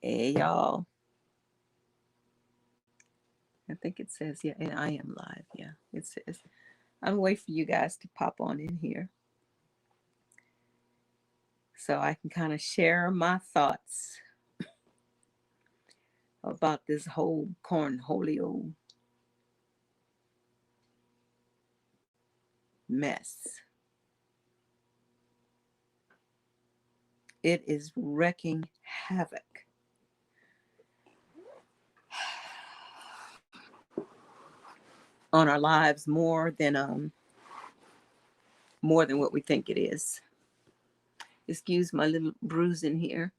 Hey, y'all. I think it says, yeah, and I am live. Yeah, it says. I'm waiting for you guys to pop on in here so I can kind of share my thoughts about this whole Cornholio mess. It is wreaking havoc on our lives more than what we think it is. Excuse my little bruise in here.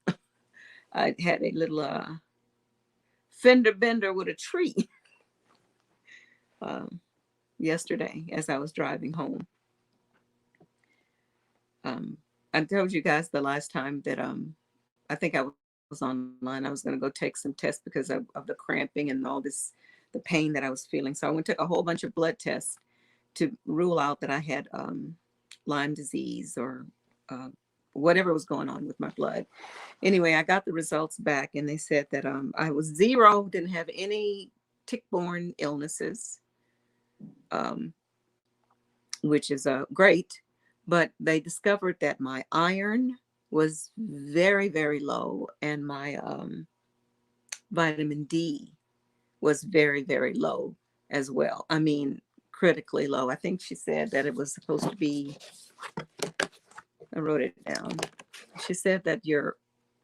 I had a little fender bender with a tree um, yesterday as I was driving home. Um, I told you guys the last time that I think I was online. I was going to go take some tests because of the cramping and all this, the pain that I was feeling. So I went and took a whole bunch of blood tests to rule out that I had Lyme disease or uh, whatever was going on with my blood. Anyway, I got the results back and they said that I was zero, didn't have any tick-borne illnesses, um, which is great. But they discovered that my iron was very, very low and my vitamin D was very, very low as well. I mean, critically low. I think she said that it was supposed to be, I wrote it down. She said that your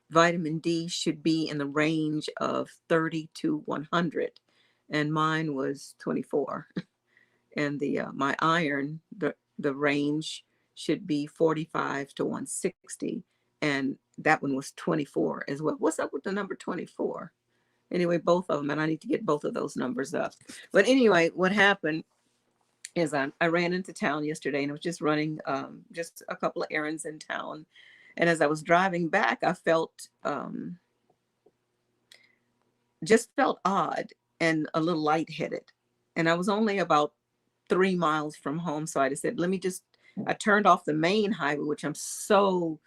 vitamin D should be in the range of 30 to 100, and mine was 24. And the my iron, the range should be 45 to 160, and that one was 24 as well. What's up with the number 24? Anyway, both of them, and I need to get both of those numbers up. But anyway, what happened is I ran into town yesterday and I was just running just a couple of errands in town. And as I was driving back, I felt just felt odd and a little lightheaded. And I was only about 3 miles from home. So I just said, let me just, I turned off the main highway, which I'm so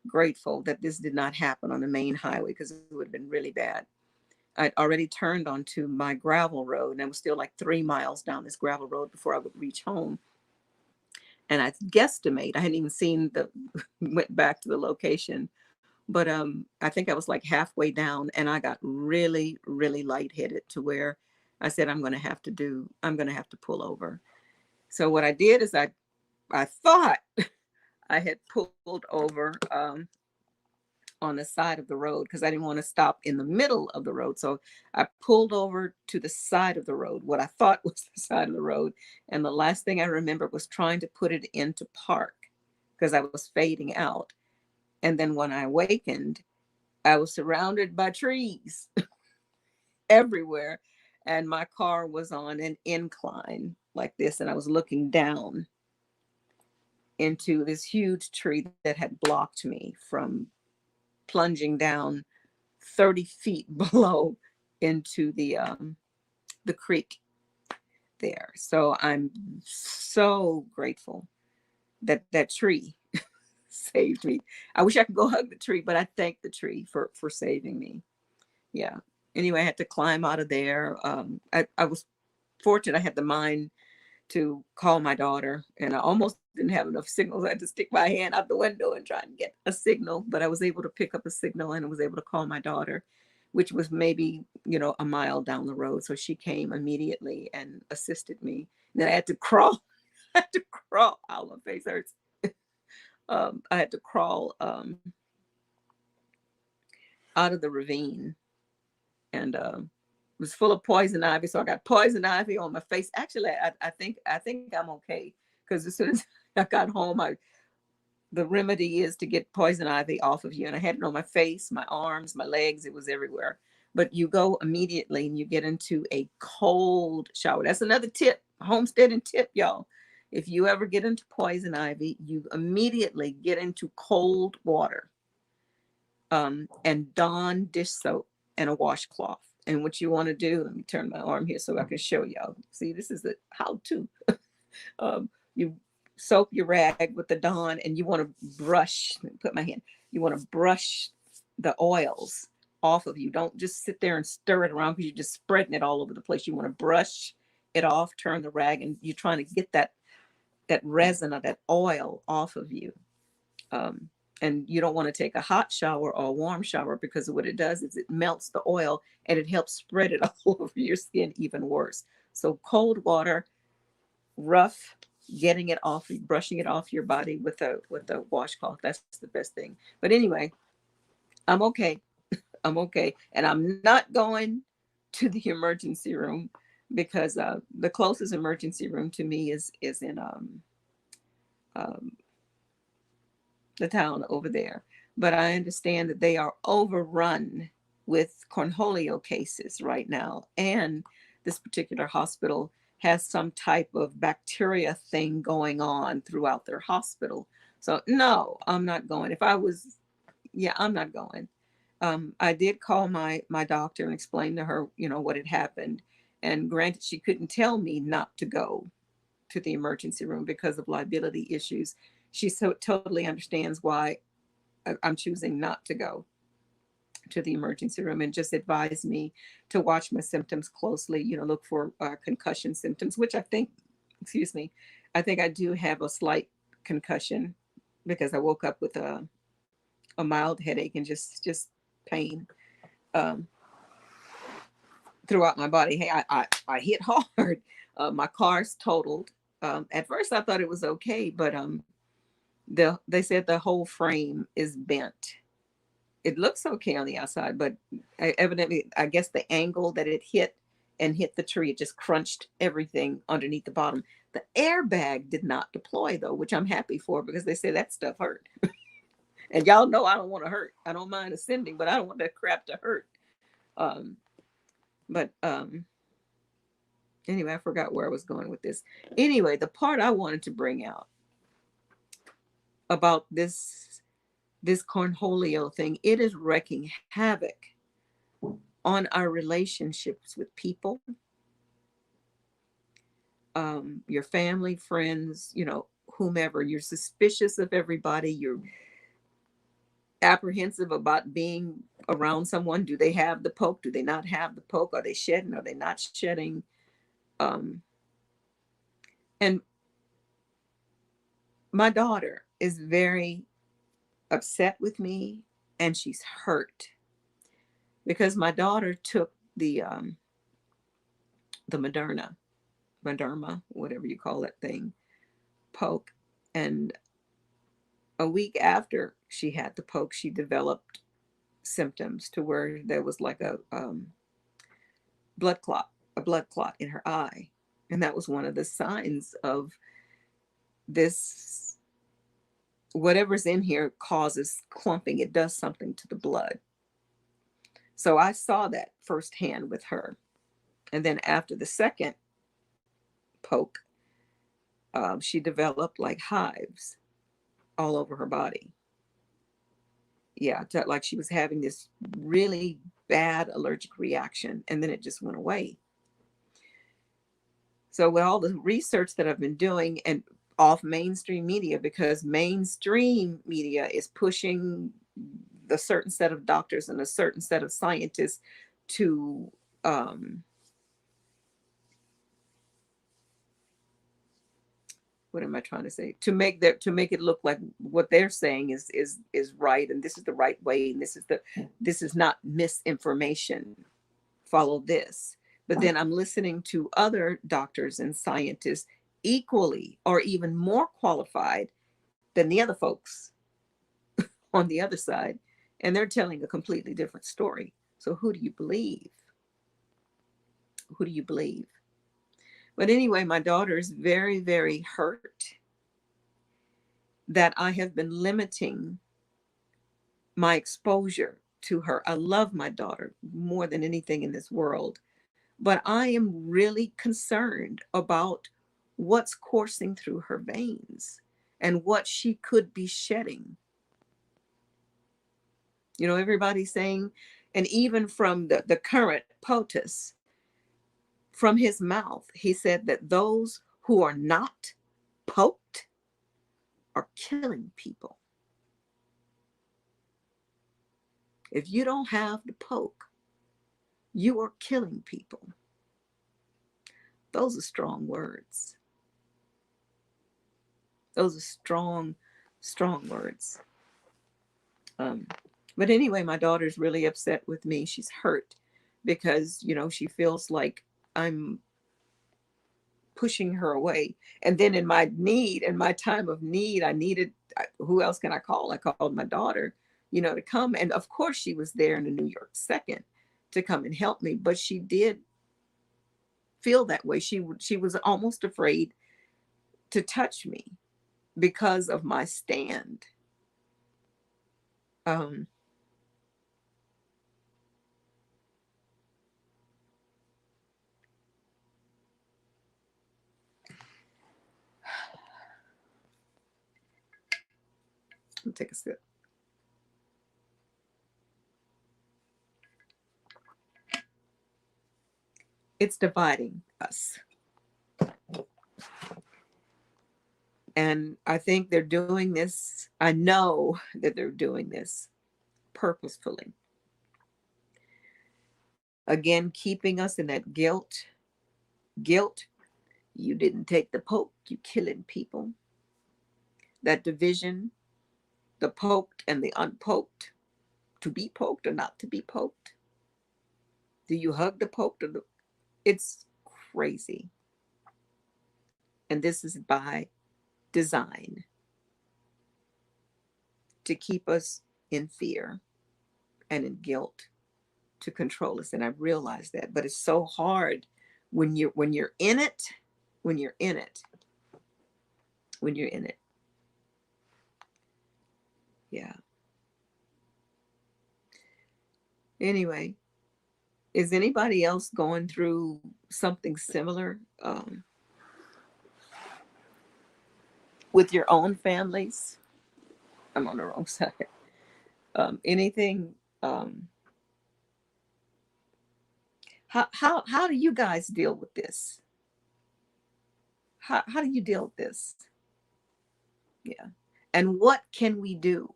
grateful that this did not happen on the main highway because it would have been really bad. I'd already turned onto my gravel road and I was still like 3 miles down this gravel road before I would reach home. And I guesstimate, I hadn't even seen the, went back to the location, but I think I was like halfway down and I got really, really lightheaded to where I said, I'm going to have to pull over. So what I did is I thought I had pulled over on the side of the road because I didn't want to stop in the middle of the road. So I pulled over to the side of the road, what I thought was the side of the road. And the last thing I remember was trying to put it into park because I was fading out. And then when I awakened, I was surrounded by trees everywhere. And my car was on an incline like this. And I was looking down into this huge tree that had blocked me from plunging down 30 feet below into the creek there. So I'm so grateful that that tree saved me. I wish I could go hug the tree, but I thank the tree for saving me. Yeah. Anyway, I had to climb out of there. I was fortunate. I had the mind to call my daughter, and I almost didn't have enough signals. I had to stick my hand out the window and try and get a signal, but I was able to pick up a signal and I was able to call my daughter, which was maybe, a mile down the road. So she came immediately and assisted me. And then I had to crawl. I had to crawl. Ow, my face hurts. I had to crawl out of the ravine, and it was full of poison ivy. So I got poison ivy on my face. Actually, I think I'm okay because as soon as I got home, the remedy is to get poison ivy off of you. And I had it on my face, my arms, my legs. It was everywhere. But you go immediately and you get into a cold shower. That's another tip, homesteading tip, y'all. If you ever get into poison ivy, you immediately get into cold water and don dish soap and a washcloth. And what you want to do, let me turn my arm here so I can show y'all. See, this is the how to. You soak your rag with the Dawn and you want to brush, put my hand, you want to brush the oils off of you. Don't just sit there and stir it around because you're just spreading it all over the place. You want to brush it off, turn the rag, and you're trying to get that resin or that oil off of you. Um, and you don't want to take a hot shower or a warm shower because what it does is it melts the oil and it helps spread it all over your skin even worse. So cold water, rough, getting it off, brushing it off your body with a washcloth. That's the best thing. But anyway, I'm okay. I'm okay, and I'm not going to the emergency room because the closest emergency room to me is in um, the town over there. But I understand that they are overrun with Cornholio cases right now, and this particular hospital has some type of bacteria thing going on throughout their hospital. So no, I'm not going. If I was, yeah, I'm not going. I did call my doctor and explain to her, what had happened. And granted, she couldn't tell me not to go to the emergency room because of liability issues. She so totally understands why I'm choosing not to go to the emergency room, and just advised me to watch my symptoms closely. Look for concussion symptoms, which I think, excuse me, I think I do have a slight concussion because I woke up with a mild headache and just pain um, throughout my body. Hey, I hit hard. My car's totaled. At first, I thought it was okay, but they said the whole frame is bent. It looks okay on the outside, but evidently, I guess the angle that it hit the tree, it just crunched everything underneath the bottom. The airbag did not deploy though, which I'm happy for because they said that stuff hurt. And y'all know I don't want to hurt. I don't mind ascending, but I don't want that crap to hurt. Um, but anyway, I forgot where I was going with this. Anyway, the part I wanted to bring out about this Cornholio thing, it is wreaking havoc on our relationships with people, your family, friends, whomever. You're suspicious of everybody. You're apprehensive about being around someone. Do they have the poke? Do they not have the poke? Are they shedding? Are they not shedding? Um, and my daughter is very upset with me, and she's hurt because my daughter took the Moderna, whatever you call that thing, poke, and a week after she had the poke, she developed symptoms to where there was like blood clot, a blood clot in her eye, and that was one of the signs of this. Whatever's in here causes clumping. It does something to the blood. So I saw that firsthand with her. And then after the second poke, she developed like hives all over her body. Yeah, like she was having this really bad allergic reaction, and then it just went away. So with all the research that I've been doing and off mainstream media, because mainstream media is pushing the certain set of doctors and a certain set of scientists to what am I trying to say? To make it look like what they're saying is right, and this is the right way, and this is not misinformation. Follow this. But then I'm listening to other doctors and scientists equally or even more qualified than the other folks on the other side, and they're telling a completely different story. So who do you believe? Who do you believe? But anyway, my daughter is very, very hurt that I have been limiting my exposure to her. I love my daughter more than anything in this world, but I am really concerned about what's coursing through her veins and what she could be shedding. Everybody's saying, and even from the current POTUS, from his mouth, he said that those who are not poked are killing people. If you don't have the poke, you are killing people. Those are strong words. Those are strong, strong words. Um, but anyway, my daughter's really upset with me. She's hurt because, she feels like I'm pushing her away. And then in my time of need, who else can I call? I called my daughter, to come. And of course, she was there in the New York second to come and help me. But she did feel that way. She was almost afraid to touch me because of my stand. Um, let me take a sip. It's dividing us. And I think they're doing this. I know that they're doing this purposefully. Again, keeping us in that guilt. Guilt, you didn't take the poke, you killing people. That division, the poked and the unpoked, to be poked or not to be poked. Do you hug the poked or it's crazy. And this is by design to keep us in fear and in guilt, to control us. And I realize that, but it's so hard when you're in it, when you're in it, when you're in it. Yeah. Anyway, is anybody else going through something similar with your own families? I'm on the wrong side. Anything? Um, how do you guys deal with this? How do you deal with this? Yeah. And what can we do?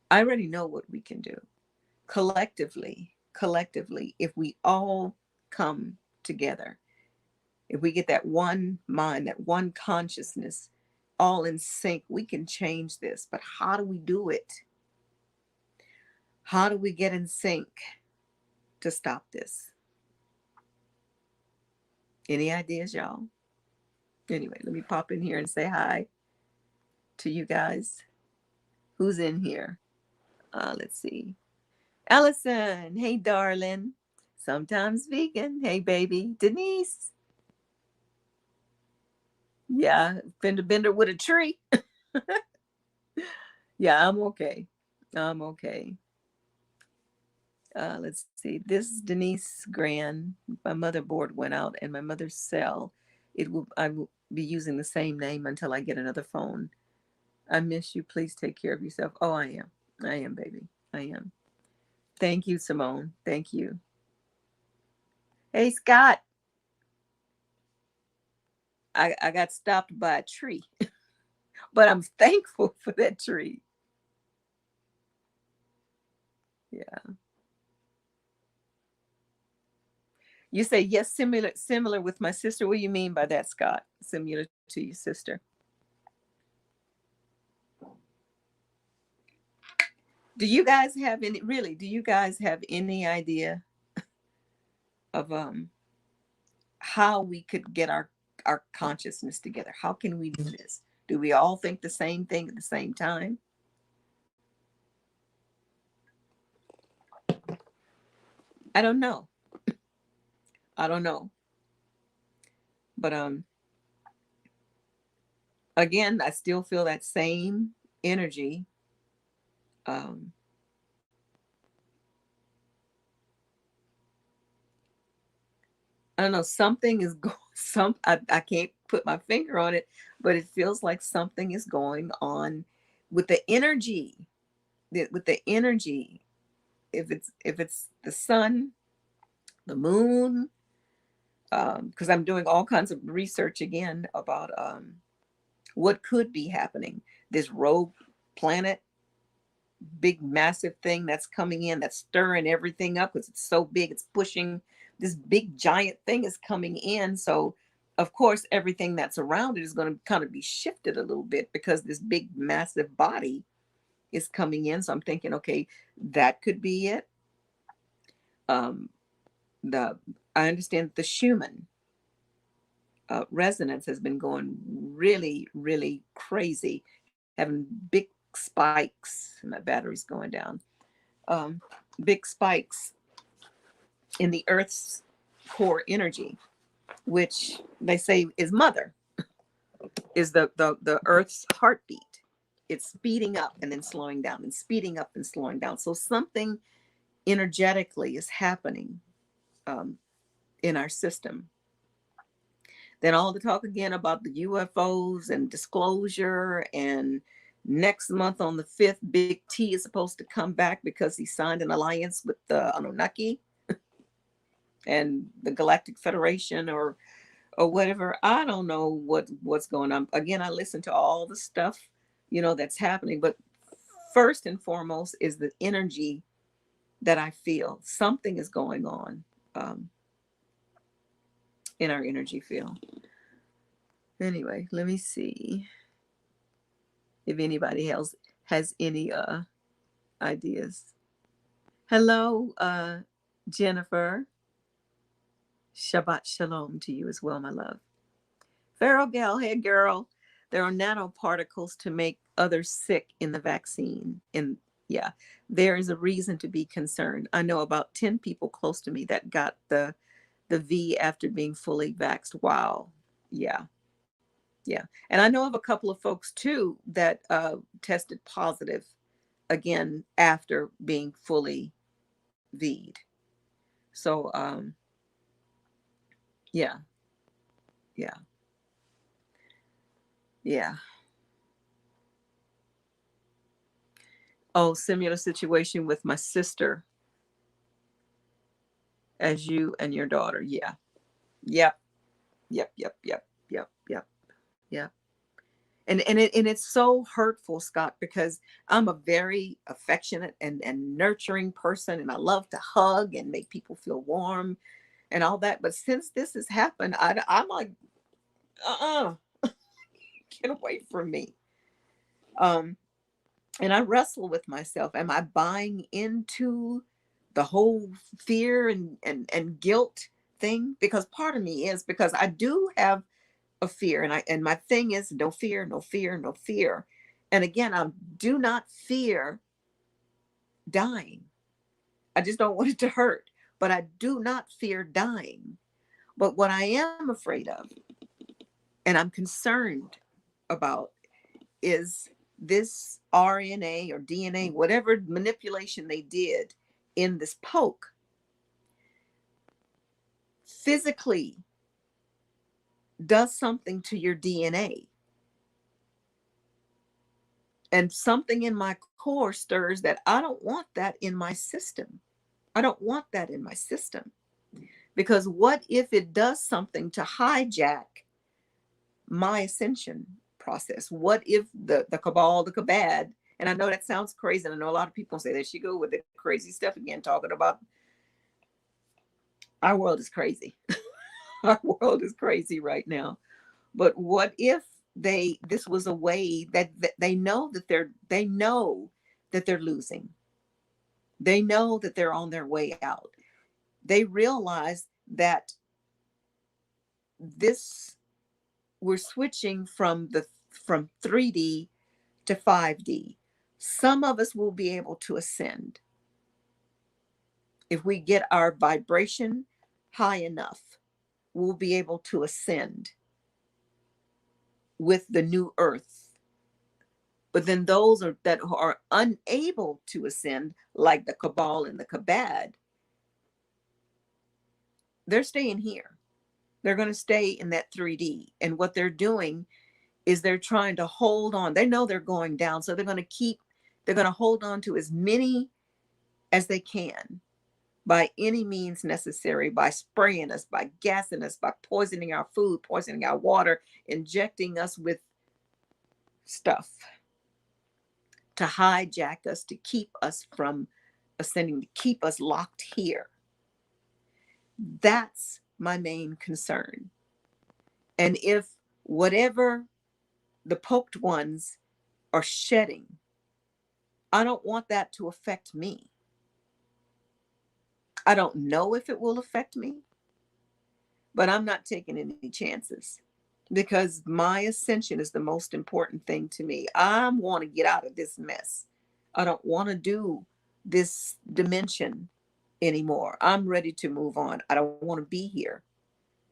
I already know what we can do. Collectively, if we all come together, if we get that one mind, that one consciousness, all in sync, we can change this. But how do we do it? How do we get in sync to stop this? Any ideas, y'all? Anyway, let me pop in here and say hi to you guys. Who's in here? Let's see. Allison, hey, darling. Sometimes vegan. Hey, baby. Denise. Yeah, fender bender with a tree. Yeah, I'm okay. I'm okay. Let's see. This is Denise Gran. My motherboard went out and my mother's cell. I will be using the same name until I get another phone. I miss you. Please take care of yourself. Oh, I am. I am, baby. I am. Thank you, Simone. Thank you. Hey, Scott. I got stopped by a tree, but I'm thankful for that tree. Yeah. You say yes, similar with my sister. What do you mean by that, Scott? Similar to your sister. Do you guys have any idea of how we could get our consciousness together? How can we do this? Do we all think the same thing at the same time? I don't know. I don't know. But again, I still feel that same energy. Um I don't know, something is going I can't put my finger on it, but it feels like something is going on with the energy. With the energy. If it's the sun, the moon, because I'm doing all kinds of research again about what could be happening. This rogue planet, big massive thing that's coming in, that's stirring everything up because it's so big, it's pushing. This big giant thing is coming in, so of course everything that's around it is going to kind of be shifted a little bit because this big massive body is coming in. So I'm thinking, okay, that could be it. um the I understand the Schumann resonance has been going really, really crazy, having big spikes. My battery's going down. um, Big spikes in the Earth's core energy, which they say is mother, is the Earth's heartbeat. It's speeding up and then slowing down and speeding up and slowing down. So something energetically is happening um, in our system. Then all the talk again about the UFOs and disclosure, and next month on the 5th, Big T is supposed to come back because he signed an alliance with the Anunnaki and the Galactic Federation, or whatever. I don't know what's going on. Again, I listen to all the stuff, that's happening, but first and foremost is the energy that I feel. Something is going on um, in our energy field. Anyway, let me see if anybody else has any ideas. Hello, Jennifer. Shabbat shalom to you as well, my love. Pharaoh Gal, hey girl. There are nanoparticles to make others sick in the vaccine. And yeah, there is a reason to be concerned. I know about 10 people close to me that got the V after being fully vaxxed. Wow. Yeah. Yeah. And I know of a couple of folks too that tested positive again after being fully V'd. So yeah, yeah, yeah. Oh, similar situation with my sister as you and your daughter. Yeah. Yep. Yep. Yep. Yep. Yep. Yep. Yep. And it's so hurtful, Scott, because I'm a very affectionate and nurturing person, and I love to hug and make people feel warm and all that. But since this has happened, I'm like, uh-uh, get away from me. Um, and I wrestle with myself. Am I buying into the whole fear and guilt thing? Because part of me is, because I do have a fear, and my thing is no fear, no fear, no fear. And again, I do not fear dying. I just don't want it to hurt. But I do not fear dying. But what I am afraid of and I'm concerned about is this RNA or DNA, whatever manipulation they did in this poke, physically does something to your DNA. And something in my core stirs that I don't want that in my system. I don't want that in my system. Because what if it does something to hijack my ascension process? What if the cabal, the kabad, and I know that sounds crazy, and I know a lot of people say, there she go with the crazy stuff again, talking about our world is crazy. Our world is crazy right now. But what if this was a way that they know that they're losing. They know that they're on their way out. They realize that this we're switching from 3D to 5D. Some of us will be able to ascend if we get our vibration high enough. We'll be able to ascend with the new earth. But then those that are unable to ascend, like the cabal and the kabad, they're staying here. They're going to stay in that 3D. And what they're doing is they're trying to hold on. They know they're going down. So they're going to hold on to as many as they can by any means necessary, by spraying us, by gassing us, by poisoning our food, poisoning our water, injecting us with stuff to hijack us, to keep us from ascending, to keep us locked here. That's my main concern. And if whatever the poked ones are shedding, I don't want that to affect me. I don't know if it will affect me, but I'm not taking any chances because my ascension is the most important thing to me. I want to get out of this mess. I don't want to do this dimension anymore. I'm ready to move on. I don't want to be here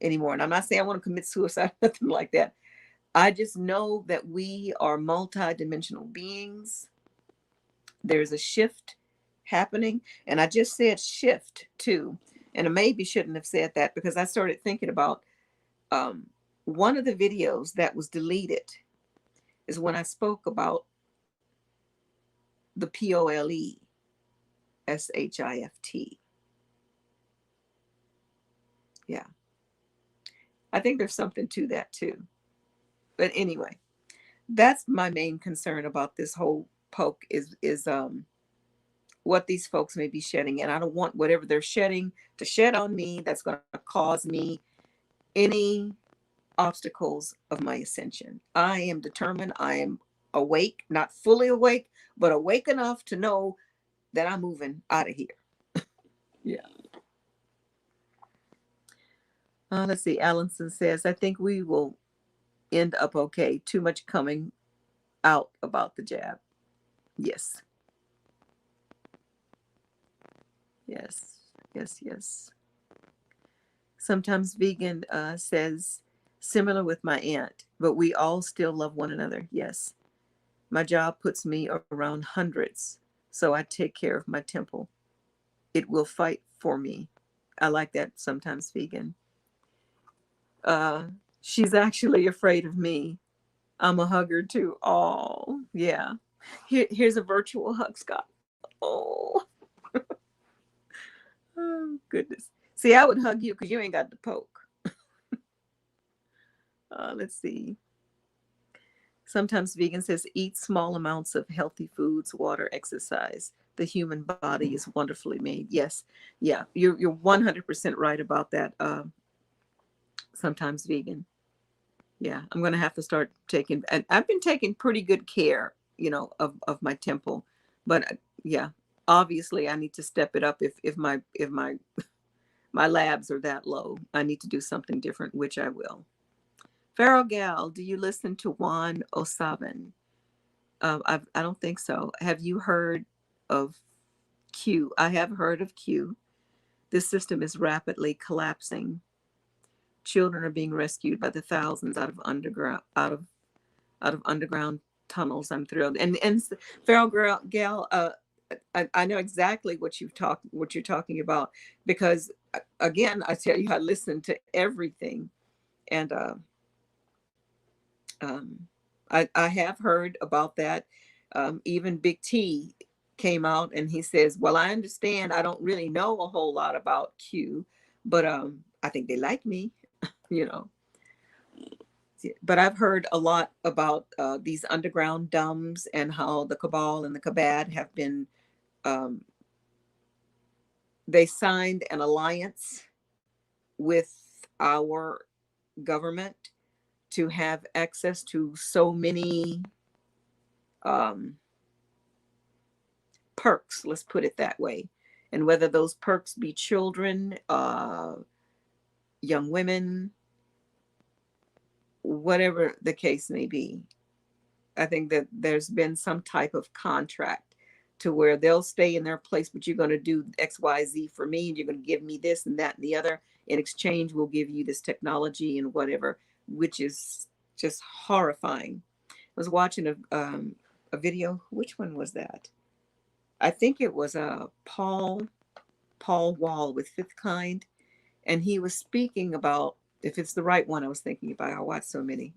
anymore. And I'm not saying I want to commit suicide, nothing like that. I just know that we are multidimensional beings. There's a shift happening. And I just said shift too. And I maybe shouldn't have said that because I started thinking about one of the videos that was deleted is when I spoke about the POLESHIFT. Yeah. I think there's something to that too. But anyway, that's my main concern about this whole poke is what these folks may be shedding. And I don't want whatever they're shedding to shed on me that's going to cause me any obstacles of my ascension. I am determined. I am awake, not fully awake, but awake enough to know that I'm moving out of here. Yeah. Let's see. Allenson says, I think we will end up okay. Too much coming out about the jab. Yes. Yes. Yes. Yes. Sometimes vegan says, similar with my aunt, but we all still love one another. Yes. My job puts me around hundreds, so I take care of my temple. It will fight for me. I like that. Sometimes vegan. She's actually afraid of me. I'm a hugger too. Oh, yeah. Here's a virtual hug, Scott. Oh, oh goodness. See, I would hug you because you ain't got the poke. Let's see. Sometimes vegan says eat small amounts of healthy foods, water, exercise. The human body is wonderfully made. Yes, yeah, you're 100% right about that. Sometimes vegan. Yeah, I'm gonna have to start taking. And I've been taking pretty good care, of my temple, but yeah, obviously I need to step it up if my my labs are that low. I need to do something different, which I will. Pharaoh Gal, do you listen to Juan Osaban? I don't think so. Have you heard of Q? I have heard of Q. This system is rapidly collapsing. Children are being rescued by the thousands out of underground tunnels. I'm thrilled. And Pharaoh Gal, I know exactly what you're talking about because again, I tell you, I listen to everything, and um, I have heard about that. Even Big T came out and he says, well, I understand. I don't really know a whole lot about Q, but I think they like me, you know. But I've heard a lot about these underground dumbs and how the cabal and the kabad have been, um, they signed an alliance with our government to have access to so many um, perks, let's put it that way. And whether those perks be children, young women, whatever the case may be, I think that there's been some type of contract to where they'll stay in their place, but you're going to do X, Y, Z for me, and you're going to give me this and that and the other. In exchange, we'll give you this technology and whatever, which is just horrifying. I was watching a video. Which one was that? I think it was Paul Wall with Fifth Kind, and he was speaking about, if it's the right one I was thinking about, I watched so many,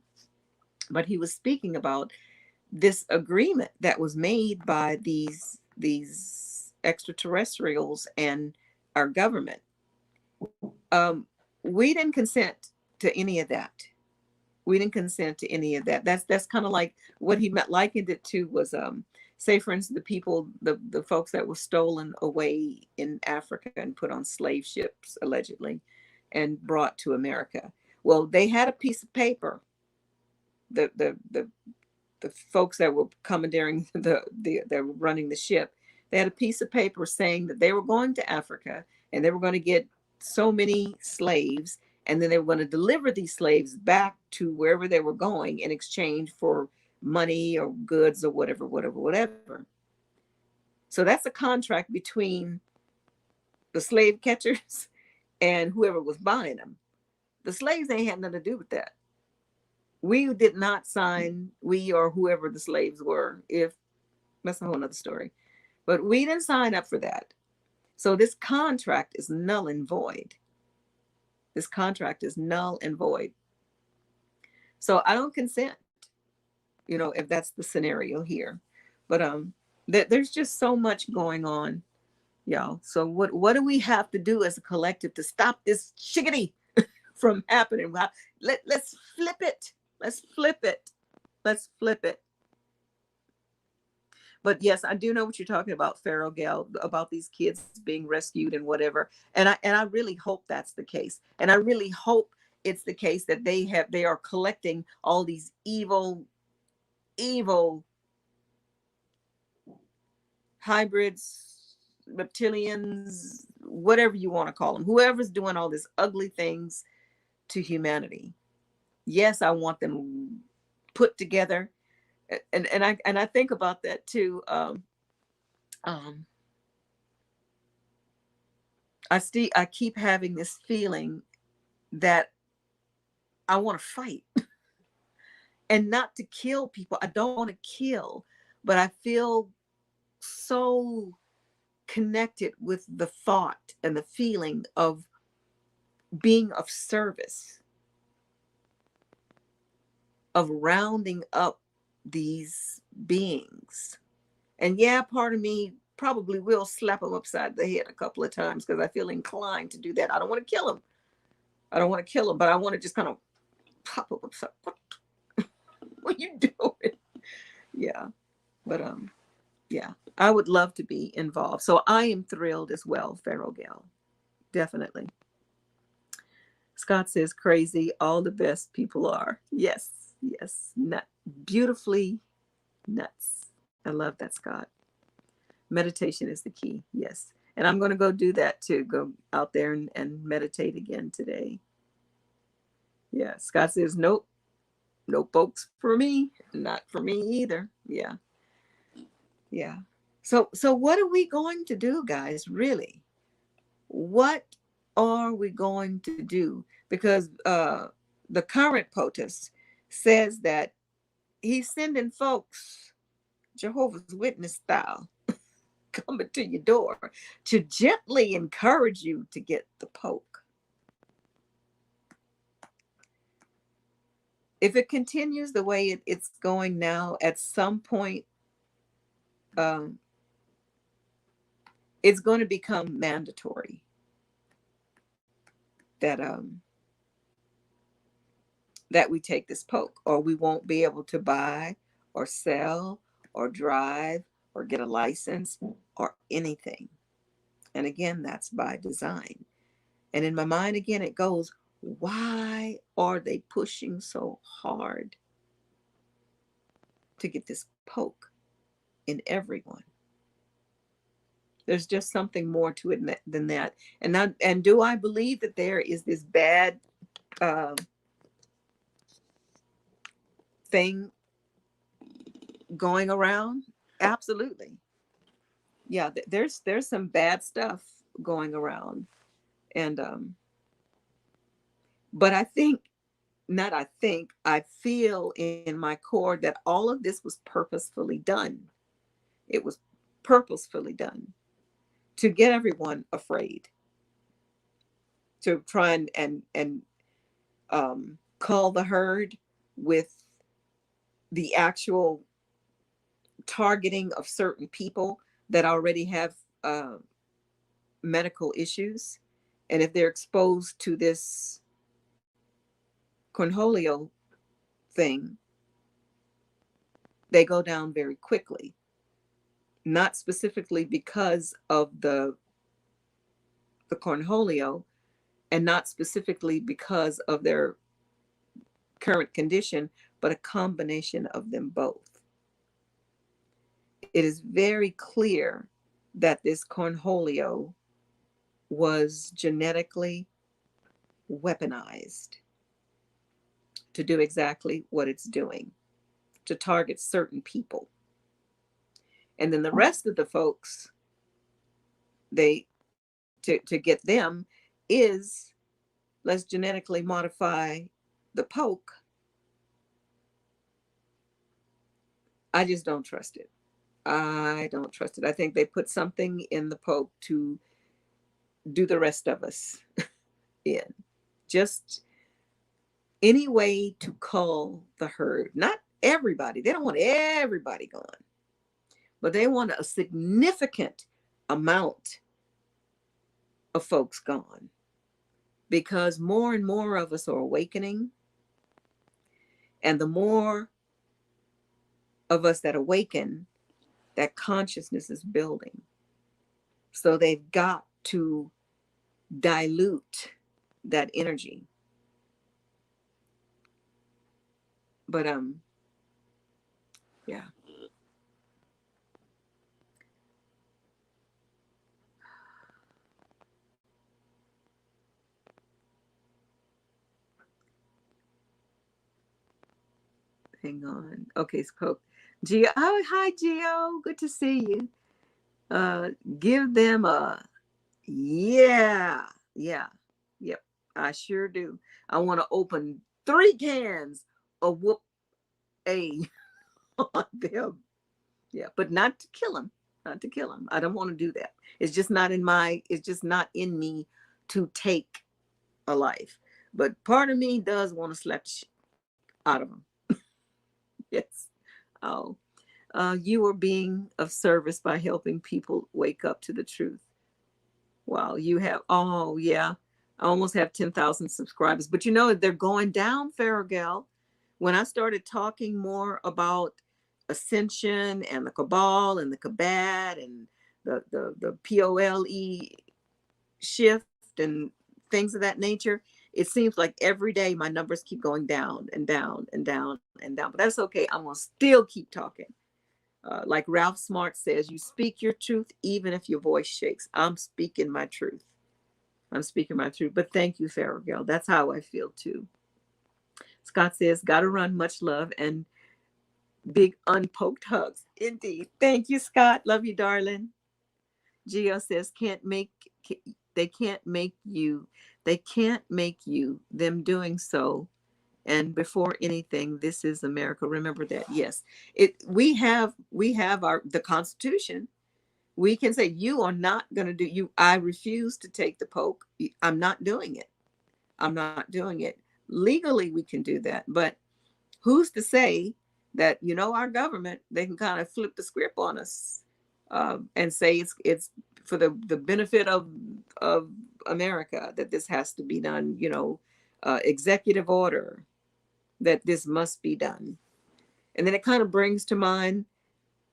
but he was speaking about this agreement that was made by these extraterrestrials and our government. We didn't consent to any of that. We didn't consent to any of that. That's kind of like what he meant, likened it to was say for instance, the folks that were stolen away in Africa and put on slave ships allegedly and brought to America. Well, they had a piece of paper, the folks that were commandeering that were running the ship, they had a piece of paper saying that they were going to Africa and they were going to get so many slaves, and then they were going to deliver these slaves back to wherever they were going in exchange for money or goods or whatever, whatever, whatever. So that's a contract between the slave catchers and whoever was buying them. The slaves ain't had nothing to do with that. We did not sign, we or whoever the slaves were, if that's a whole nother story, but we didn't sign up for that. So this contract is null and void. This contract is null and void. So I don't consent, if that's the scenario here. But there's just so much going on, y'all. So what do we have to do as a collective to stop this shiggity from happening? Let's flip it. Let's flip it. Let's flip it. But yes, I do know what you're talking about, Pharaoh Gal, about these kids being rescued and whatever. And I really hope that's the case. And I really hope it's the case that they are collecting all these evil hybrids, reptilians, whatever you want to call them, whoever's doing all these ugly things to humanity. Yes, I want them put together. And I think about that too. I keep having this feeling that I want to fight and not to kill people. I don't want to kill, but I feel so connected with the thought and the feeling of being of service, of rounding up these beings. And yeah, part of me probably will slap them upside the head a couple of times because I feel inclined to do that. I don't want to kill them. But I want to just kind of pop up upside. What are you doing? Yeah. But yeah, I would love to be involved. So I am thrilled as well, Pharaoh Gal. Definitely. Scott says, crazy. All the best people are. Yes. Beautifully nuts. I love that, Scott. Meditation is the key. Yes. And I'm going to go do that too. Go out there and meditate again today. Yeah. Scott says, nope. No folks for me. Not for me either. Yeah. Yeah. So what are we going to do, guys? Really? What are we going to do? Because the current POTUS says that he's sending folks, Jehovah's Witness style, coming to your door to gently encourage you to get the poke. If it continues the way it's going now, at some point, it's going to become mandatory that we take this poke, or we won't be able to buy or sell or drive or get a license or anything. And again, that's by design. And in my mind, again, it goes, why are they pushing so hard to get this poke in everyone? There's just something more to it than that. And do I believe that there is this bad thing going around? Absolutely. Yeah, there's some bad stuff going around. And but I feel in my core that all of this was purposefully done. It was purposefully done to get everyone afraid, to try and call the herd with the actual targeting of certain people that already have medical issues. And if they're exposed to this Cornholio thing, they go down very quickly. not specifically because of the Cornholio, and not specifically because of their current condition, but a combination of them both. It is very clear that this Cornholio was genetically weaponized to do exactly what it's doing, to target certain people. And then the rest of the folks, they to get them is, let's genetically modify the poke. I just don't trust it. I don't trust it. I think they put something in the poke to do the rest of us in. Just any way to cull the herd. Not everybody. They don't want everybody gone, but they want a significant amount of folks gone, because more and more of us are awakening. And the more of us that awaken, that consciousness is building. So they've got to dilute that energy. But yeah. Hang on. Okay, so Gio. Oh, hi Gio. Good to see you. Give them a yeah. Yeah. Yep. I sure do. I want to open 3 cans of whoop A on them. Yeah, but not to kill them. Not to kill them. I don't want to do that. It's just not in my, it's just not in me to take a life. But part of me does want to slap the shit out of them. Yes. Oh, you are being of service by helping people wake up to the truth. Wow, you have, oh, yeah. I almost have 10,000 subscribers. But you know, they're going down, Farragal. When I started talking more about ascension and the cabal and the kabad and the POLE shift and things of that nature, it seems like every day my numbers keep going down and down and down and down. But that's okay. I'm going to still keep talking. Like Ralph Smart says, you speak your truth even if your voice shakes. I'm speaking my truth. I'm speaking my truth. But thank you, Farragal. That's how I feel too. Scott says, gotta run, much love and big unpoked hugs. Indeed. Thank you, Scott. Love you, darling. Gio says, they can't make you, they can't make you, them doing so. And before anything, this is America. Remember that. Yes. We have the Constitution. We can say, you are not going to do, I refuse to take the poke. I'm not doing it. I'm not doing it. Legally, we can do that. But who's to say that, our government, they can kind of flip the script on us, and say it's for the benefit of America, that this has to be done, executive order, that this must be done. And then it kind of brings to mind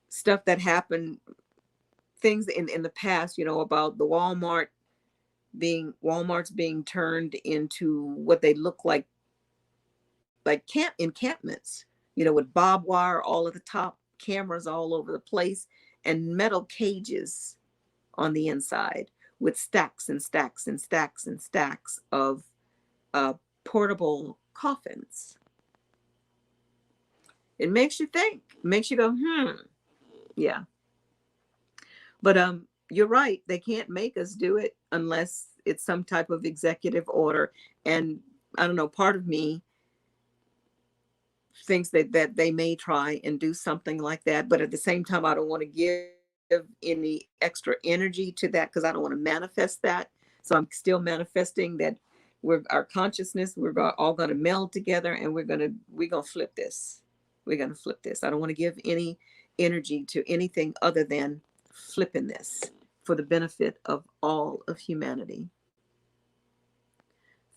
stuff that happened, things in the past, about the Walmart's being turned into what they look like camp encampments, with barbed wire all at the top, cameras all over the place, and metal cages on the inside with stacks and stacks and stacks and stacks of portable coffins. It makes you think, makes you go, yeah. But you're right. They can't make us do it unless it's some type of executive order. And I don't know, part of me thinks that they may try and do something like that. But at the same time, I don't want to give any extra energy to that, because I don't want to manifest that. So I'm still manifesting that our consciousness, we're all going to meld together, and we're going to flip this. We're going to flip this. I don't want to give any energy to anything other than flipping this for the benefit of all of humanity.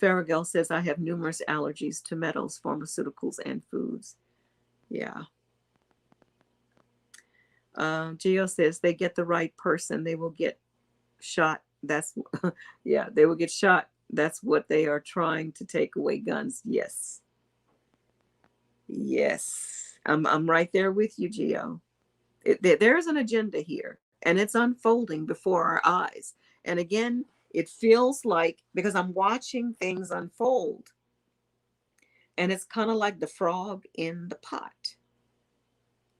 Farragal says, I have numerous allergies to metals, pharmaceuticals, and foods. Yeah. Gio says they get the right person, they will get shot. That's yeah, they will get shot. That's what they are trying to take away guns. Yes. Yes. I'm right there with you, Gio. There's an agenda here and it's unfolding before our eyes. And again, it feels like because I'm watching things unfold and it's kind of like the frog in the pot.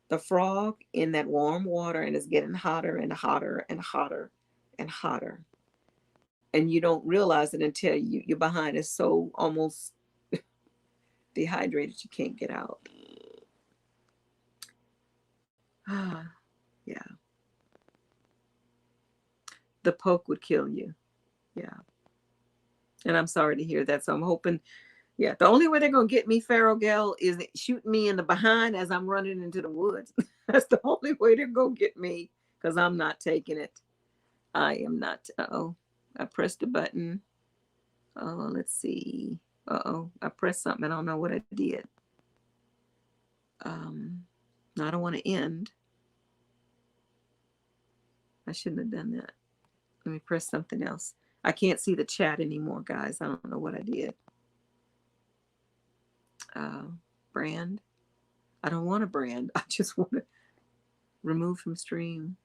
The frog in that warm water and it's getting hotter and hotter and hotter and hotter. And you don't realize it until your behind is so almost dehydrated you can't get out. Ah, yeah. The poke would kill you. Yeah. And I'm sorry to hear that. So I'm hoping, yeah, the only way they're gonna get me, Pharaoh Gal, is shooting me in the behind as I'm running into the woods. That's the only way they're gonna get me because I'm not taking it. I am not. Uh-oh. I pressed a button. Oh, let's see. Uh-oh. I pressed something. I don't know what I did. Um, I don't want to end. I shouldn't have done that. Let me press something else. I can't see the chat anymore, guys. I don't know what I did. Uh, Brand. I don't want a brand. I just want to remove from stream.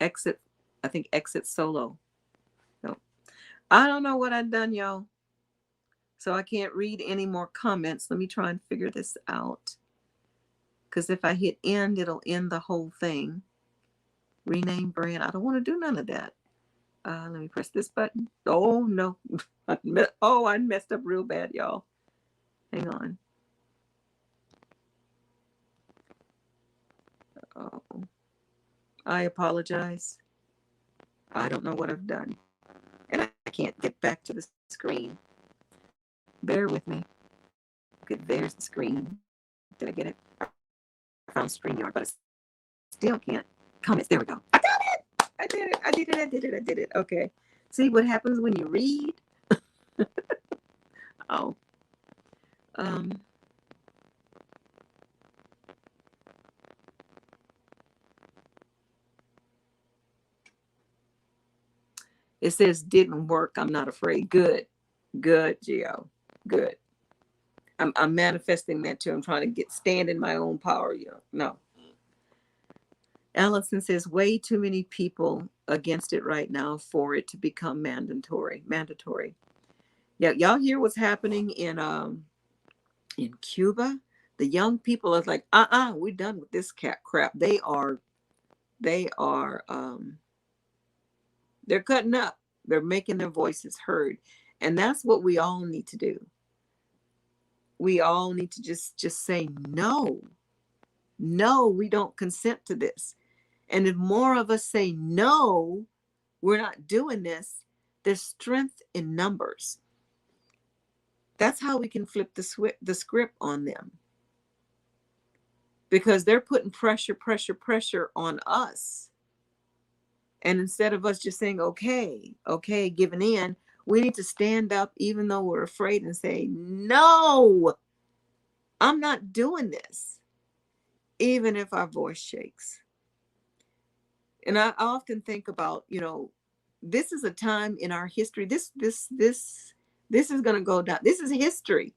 Exit. I think exit solo. No. I don't know what I've done, y'all. So I can't read any more comments. Let me try and figure this out. Because if I hit end, it'll end the whole thing. Rename brand. I don't want to do none of that. Let me press this button. Oh, no. Oh, I messed up real bad, y'all. Hang on. Oh, I apologize. I don't know what I've done. And I can't get back to the screen. Bear with me. Okay, there's the screen. Did I get it? I found StreamYard, but I still can't. Comments. There we go. I got it. I did it. I did it. I did it. I did it. Okay. See what happens when you read? Oh. Um. It says didn't work. I'm not afraid. Good. Good, Gio. Good. I'm manifesting that too. I'm trying to stand in my own power. You know. No. Allison says way too many people against it right now for it to become mandatory. Mandatory. Yeah, y'all hear what's happening in Cuba? The young people are like, we're done with this cat crap. They are they're cutting up. They're making their voices heard. And that's what we all need to do. We all need to just say no. No, we don't consent to this. And if more of us say no, we're not doing this, there's strength in numbers. That's how we can flip the script on them. Because they're putting pressure on us. And instead of us just saying, okay, giving in, we need to stand up even though we're afraid and say, no, I'm not doing this, even if our voice shakes. And I often think about, this is a time in our history. This is going to go down. This is history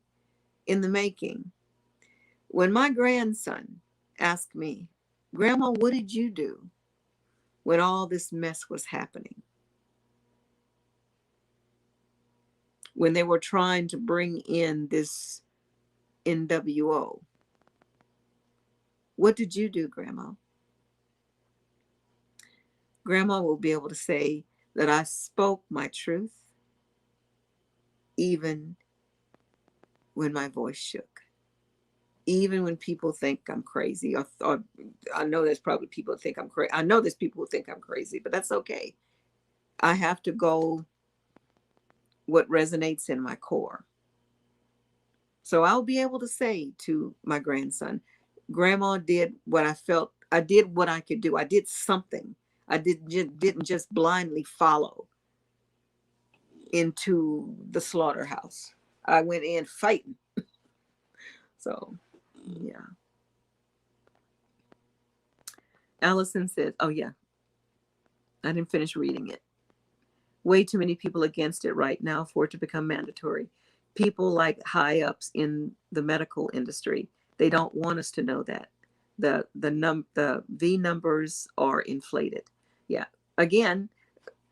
in the making. When my grandson asked me, Grandma, what did you do when all this mess was happening? When they were trying to bring in this NWO. What did you do, Grandma? Grandma will be able to say that I spoke my truth even when my voice shook. Even when people think I'm crazy, or I know there's probably people who think I'm crazy. I know there's people who think I'm crazy, but that's okay. I have to go what resonates in my core. So I'll be able to say to my grandson, Grandma did what I felt. I did what I could do. I did something. I didn't just blindly follow into the slaughterhouse. I went in fighting. So, yeah. Allison says, oh yeah, I didn't finish reading it. Way too many people against it right now for it to become mandatory. People like high ups in the medical industry, they don't want us to know that the V numbers are inflated. Yeah. Again,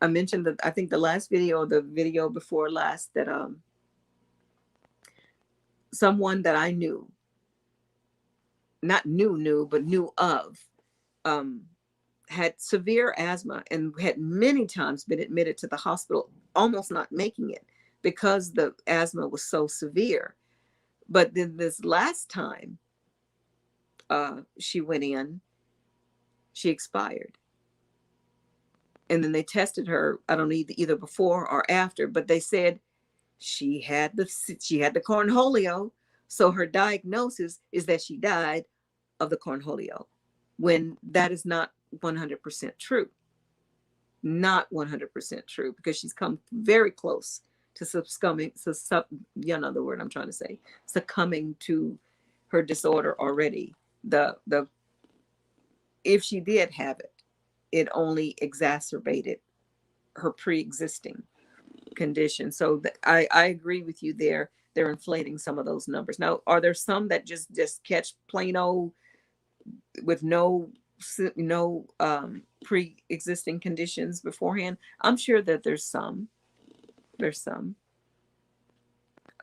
I mentioned that I think the last video, the video before last, that someone that I knew, not knew, but knew of, um, had severe asthma and had many times been admitted to the hospital, almost not making it because the asthma was so severe. But then this last time she went in, she expired. And then they tested her, I don't know, either before or after, but they said she had the cornholio. So her diagnosis is that she died of the cornholio, when that is not 100% true. Not 100% true, because she's come very close to the word I'm trying to say, succumbing to her disorder already. The If she did have it, it only exacerbated her pre-existing condition. So I agree with you there. They're inflating some of those numbers. Now, are there some that just catch plain old with no pre-existing conditions beforehand? I'm sure that there's some. There's some.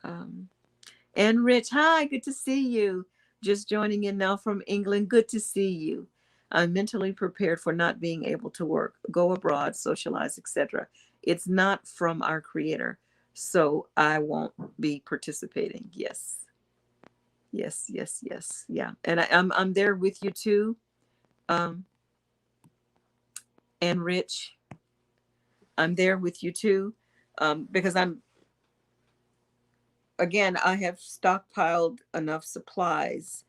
And Rich, hi, good to see you. Just joining in now from England. Good to see you. I'm mentally prepared for not being able to work, go abroad, socialize, etc. It's not from our creator, so I won't be participating. Yes. Yes, yes, yes. Yeah. And I'm there with you too. Um, and Rich, I'm there with you too. Because I have stockpiled enough supplies,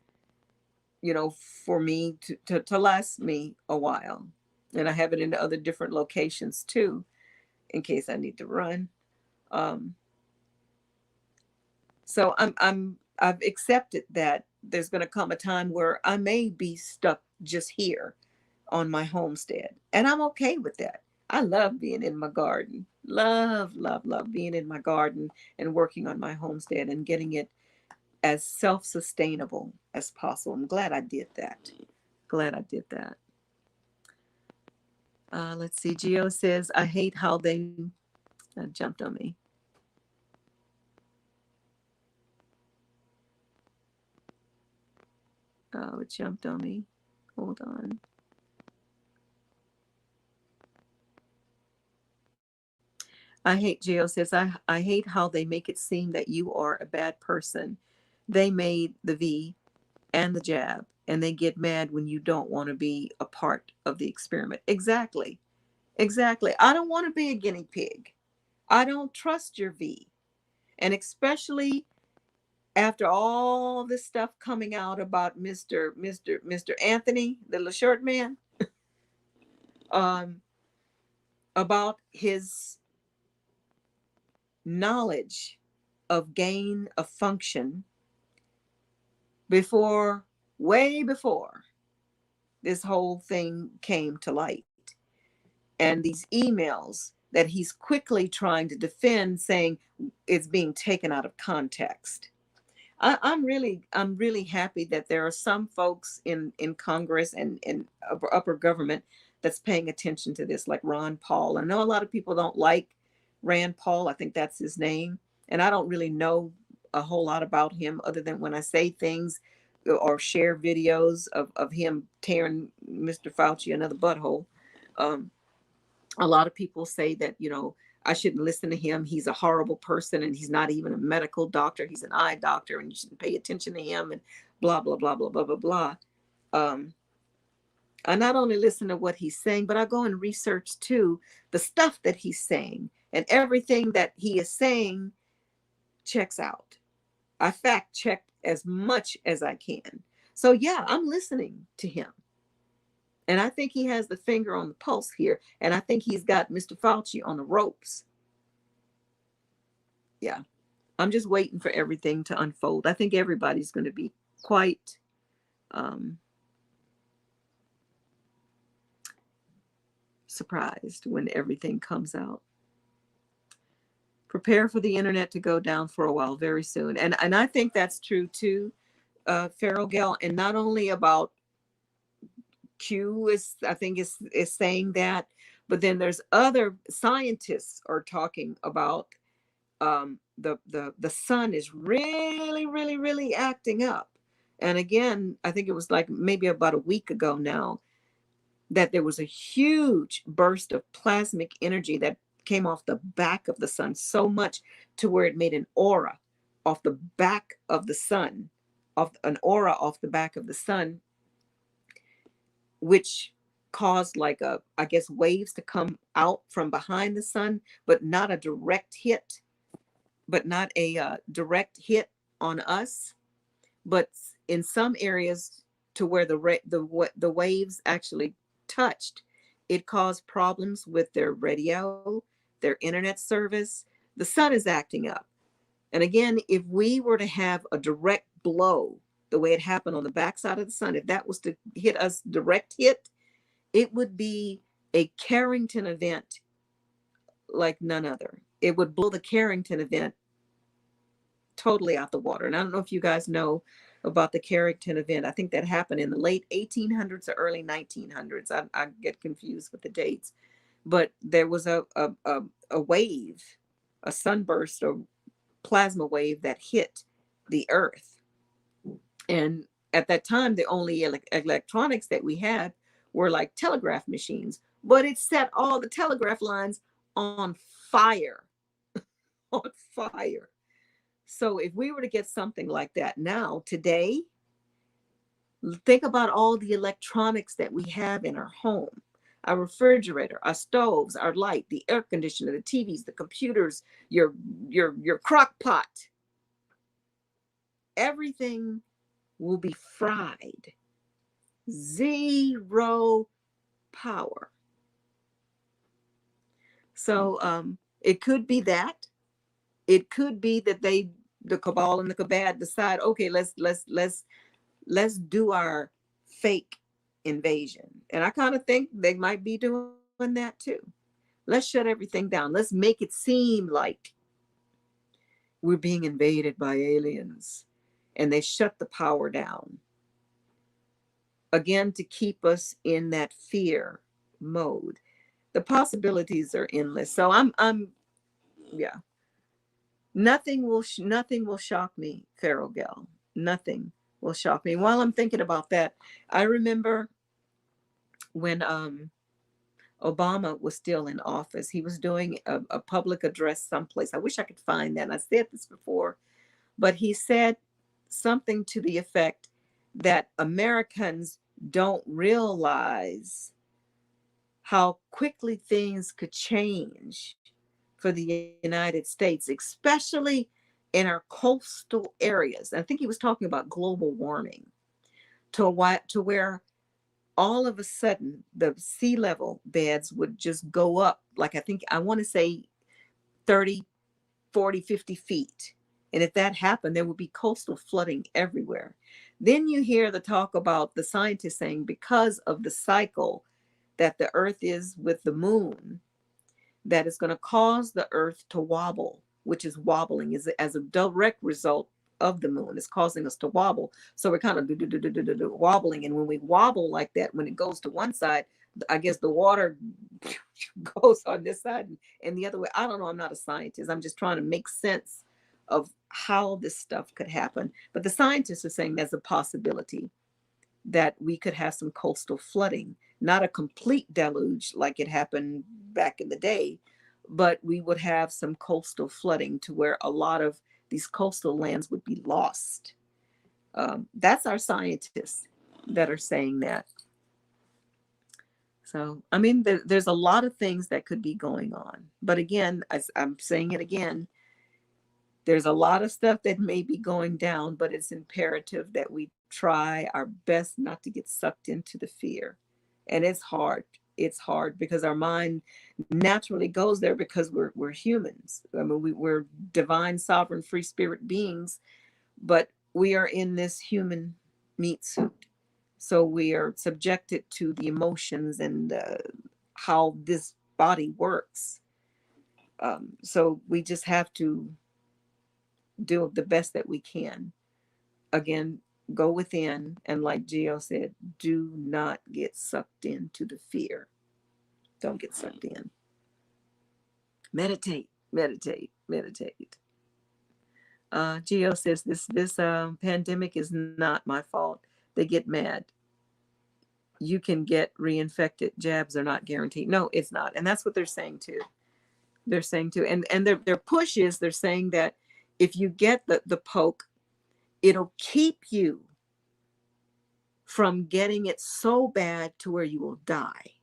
for me to last me a while. And I have it in other different locations too, in case I need to run. Um, so I've accepted that there's going to come a time where I may be stuck just here on my homestead. And I'm okay with that. I love being in my garden. Love, love, love being in my garden and working on my homestead and getting it as self-sustainable as possible. I'm glad I did that. Glad I did that. Let's see. Geo says, I hate how they jumped on me. Oh, it jumped on me. Hold on. Geo says, I hate how they make it seem that you are a bad person. They made the V and the jab, and they get mad when you don't want to be a part of the experiment. Exactly. Exactly. I don't want to be a guinea pig. I don't trust your V. And especially after all this stuff coming out about Mr. Anthony, the little short man, um, about his knowledge of gain of function way before this whole thing came to light. And these emails that he's quickly trying to defend, saying it's being taken out of context. I'm really happy that there are some folks in Congress and in upper government that's paying attention to this, like Ron Paul. I know a lot of people don't like Rand Paul. I think that's his name, and I don't really know a whole lot about him other than when I say things or share videos of him tearing Mr. Fauci another butthole. Um, a lot of people say that, I shouldn't listen to him. He's a horrible person and he's not even a medical doctor. He's an eye doctor and you shouldn't pay attention to him and blah, blah, blah, blah, blah, blah, blah. I not only listen to what he's saying, but I go and research too the stuff that he's saying, and everything that he is saying checks out. I fact check as much as I can. So yeah, I'm listening to him. And I think he has the finger on the pulse here. And I think he's got Mr. Fauci on the ropes. Yeah. I'm just waiting for everything to unfold. I think everybody's going to be quite surprised when everything comes out. Prepare for the internet to go down for a while very soon. And I think that's true too, Farrell Gale. And not only about Q is, I think is saying that, but then there's other scientists are talking about the sun is really, really, really acting up. And again, I think it was like maybe about a week ago now that there was a huge burst of plasmic energy that came off the back of the sun, so much to where it made an aura off the back of the sun, off an aura off the back of the sun, which caused like a, I guess, waves to come out from behind the sun, but not a direct hit, but not a direct hit on us, but in some areas to where the waves actually touched, it caused problems with their radio, their internet service. The sun is acting up. And again, if we were to have a direct blow, the way it happened on the backside of the sun, if that was to hit us direct hit, it would be a Carrington event like none other. It would blow the Carrington event totally out the water. And I don't know if you guys know about the Carrington event. I think that happened in the late 1800s or early 1900s. I get confused with the dates. But there was a wave, a sunburst or plasma wave that hit the earth. And at that time, the only electronics that we had were like telegraph machines, but it set all the telegraph lines on fire, on fire. So if we were to get something like that now, today, think about all the electronics that we have in our home, our refrigerator, our stoves, our light, the air conditioner, the TVs, the computers, your crock pot. Everything will be fried. Zero power. So it could be that. It could be that the cabal and the kabad decide, okay, let's do our fake invasion. And I kind of think they might be doing that too. Let's shut everything down. Let's make it seem like we're being invaded by aliens. And they shut the power down. Again, to keep us in that fear mode. The possibilities are endless. So yeah. Nothing will shock me, Farrell Gale. Nothing will shock me. While I'm thinking about that, I remember when Obama was still in office. He was doing a public address someplace. I wish I could find that. And I said this before, but he said something to the effect that Americans don't realize how quickly things could change for the United States, especially in our coastal areas. I think he was talking about global warming to where all of a sudden the sea level beds would just go up, like I want to say 30, 40, 50 feet. And if that happened, there would be coastal flooding everywhere. Then you hear the talk about the scientists saying because of the cycle that the earth is with the moon, that is going to cause the earth to wobble, which is wobbling is as a direct result of the moon. It's causing us to wobble. So we're kind of wobbling. And when we wobble like that, when it goes to one side, I guess the water goes on this side and the other way. I don't know. I'm not a scientist. I'm just trying to make sense of how this stuff could happen. But the scientists are saying there's a possibility that we could have some coastal flooding, not a complete deluge like it happened back in the day, but we would have some coastal flooding to where a lot of these coastal lands would be lost. That's our scientists that are saying that. So, I mean, there's a lot of things that could be going on. But again, I'm saying it again, there's a lot of stuff that may be going down, but it's imperative that we try our best not to get sucked into the fear. And it's hard. It's hard because our mind naturally goes there because we're humans. I mean, we're divine, sovereign, free spirit beings, but we are in this human meat suit. So we are subjected to the emotions and the how this body works. So we just have to do the best that we can. Again, go within, and like Gio said, do not get sucked into the fear. Don't get sucked in. Meditate, meditate, meditate. Gio says this pandemic is not my fault. They get mad. You can get reinfected. Jabs are not guaranteed. No, it's not, and that's what they're saying too. They're saying too, and their push is they're saying that if you get the poke, it'll keep you from getting it so bad to where you will die,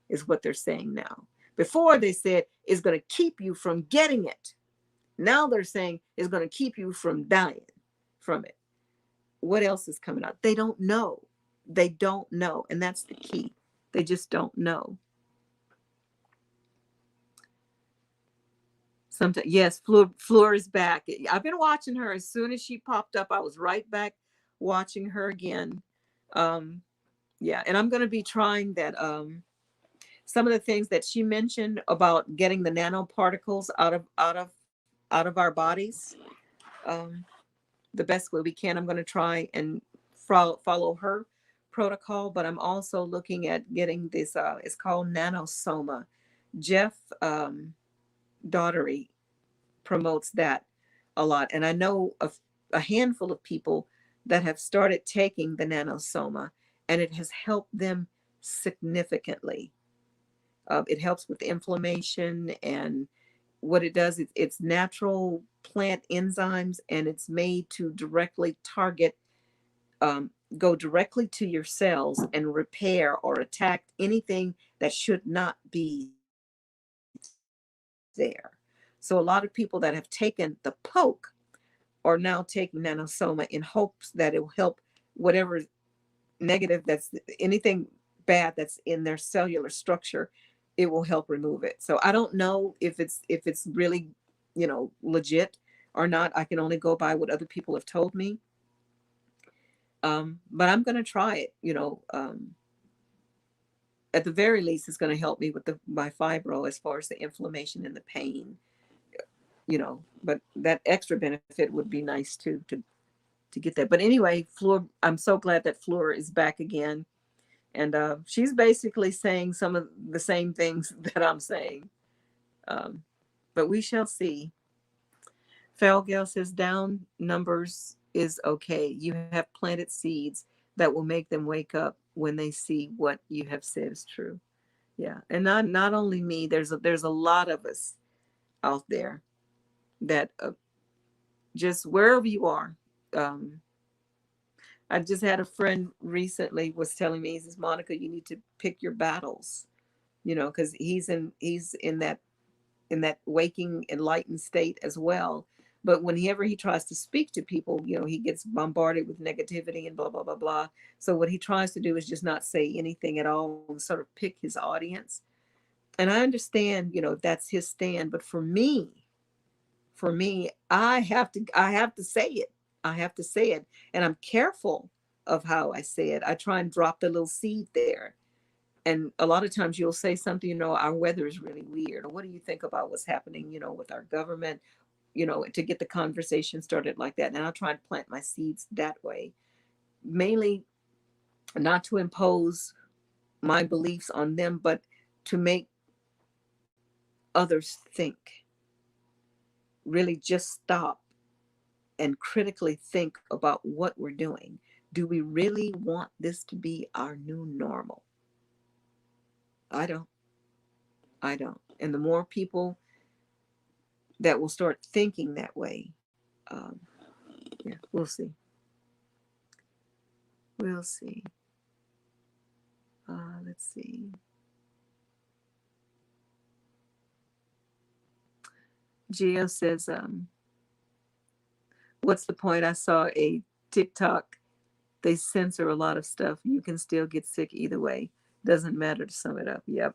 is what they're saying now. Before they said it's going to keep you from getting it. Now they're saying it's going to keep you from dying from it. What else is coming out? They don't know. They don't know. And that's the key. They just don't know. Sometimes, yes, Fleur is back. I've been watching her. As soon as she popped up, I was right back watching her again. Yeah, and I'm going to be trying that. Some of the things that she mentioned about getting the nanoparticles out of our bodies, um, the best way we can. I'm going to try and follow her protocol, but I'm also looking at getting this. It's called nanosoma. Jeff Daughtery promotes that a lot, and I know a handful of people that have started taking the nanosoma, and it has helped them significantly. It helps with inflammation, and what it does is it's natural plant enzymes, and it's made to directly target, go directly to your cells and repair or attack anything that should not be there. So a lot of people that have taken the poke are now taking nanosoma in hopes that it will help whatever negative that's anything bad that's in their cellular structure. It will help remove it. So I don't know if it's really, legit or not. I can only go by what other people have told me. But I'm going to try it. At the very least, it's going to help me with my fibro as far as the inflammation and the pain. But that extra benefit would be nice too, to get that. But anyway, Fleur, I'm so glad that Fleur is back again. And she's basically saying some of the same things that I'm saying. Um, but we shall see. Falgale says down numbers is okay. You have planted seeds that will make them wake up when they see what you have said is true. Yeah, and not only me. There's a lot of us out there that just wherever you are. Um, I just had a friend recently was telling me, he says, Monica, you need to pick your battles, because he's in that waking enlightened state as well. But whenever he tries to speak to people, he gets bombarded with negativity and blah blah blah blah. So what he tries to do is just not say anything at all and sort of pick his audience. And I understand, if that's his stand, but for me, I have to say it. I have to say it, and I'm careful of how I say it. I try and drop the little seed there. And a lot of times you'll say something, our weather is really weird, or what do you think about what's happening, with our government, to get the conversation started like that. And I'll try and plant my seeds that way, mainly not to impose my beliefs on them, but to make others think, really just stop and critically think about what we're doing. Do we really want this to be our new normal? I don't. I don't. And the more people that will start thinking that way, um, yeah, we'll see. We'll see. Let's see. Gio says, what's the point? I saw a TikTok. They censor a lot of stuff. You can still get sick either way. Doesn't matter, to sum it up. Yep.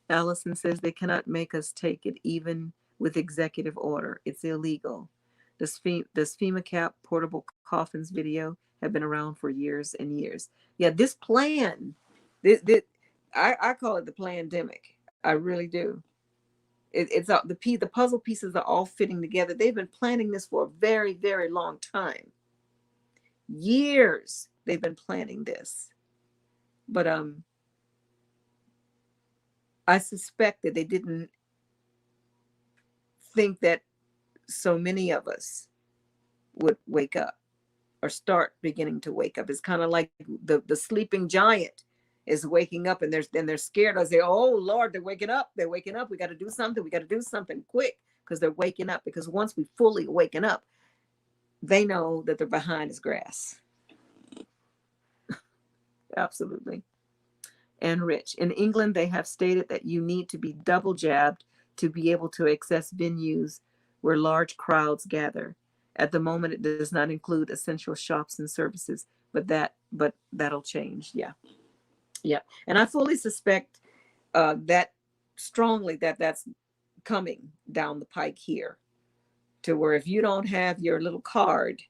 Allison says they cannot make us take it even with executive order. It's illegal. Does FEMA cap portable coffins video have been around for years and years? Yeah, this plan, this, I call it the pandemic. I really do. It's the puzzle pieces are all fitting together. They've been planning this for a very, very long time. Years they've been planning this. But I suspect that they didn't think that so many of us would wake up or start beginning to wake up. It's kind of like the sleeping giant is waking up, and they're scared. I say, oh Lord, they're waking up. They're waking up. We got to do something. We got to do something quick, because they're waking up. Because once we fully waken up, they know that they're behind is grass. Absolutely. And Rich, in England, they have stated that you need to be double jabbed to be able to access venues where large crowds gather. At the moment, it does not include essential shops and services, but that'll change. Yeah, yeah. And I fully suspect that strongly that that's coming down the pike here, to where if you don't have your little card,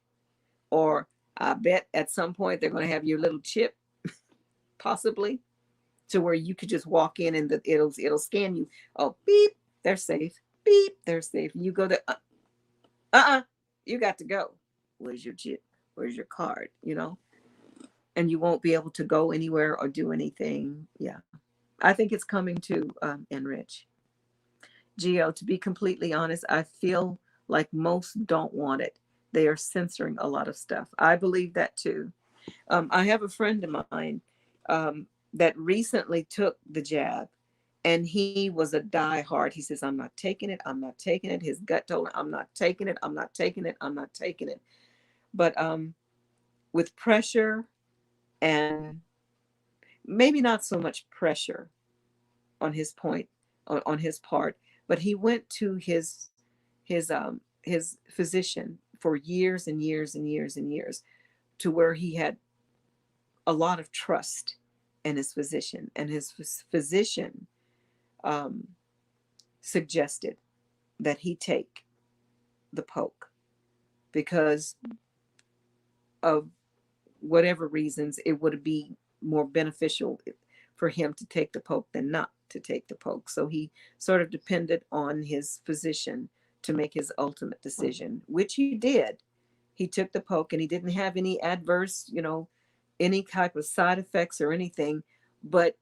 or I bet at some point they're going to have your little chip, possibly, to where you could just walk in and it'll scan you. Oh, beep, they're safe. Beep, they're safe. You go to you got to go. Where's your chip? Where's your card? And you won't be able to go anywhere or do anything. Yeah, I think it's coming to Enrich. Geo, to be completely honest, I feel like most don't want it. They are censoring a lot of stuff. I believe that too. I have a friend of mine that recently took the jab, and he was a diehard. He says, I'm not taking it. I'm not taking it. His gut told him, I'm not taking it. I'm not taking it. I'm not taking it. But with pressure, and maybe not so much pressure on his point, on his part, but he went to his physician for years and years and years and years, to where he had a lot of trust in his physician, and his physician um, suggested that he take the poke, because of whatever reasons it would be more beneficial for him to take the poke than not to take the poke. So he sort of depended on his physician to make his ultimate decision, which he did. He took the poke, and he didn't have any adverse, any type of side effects or anything. But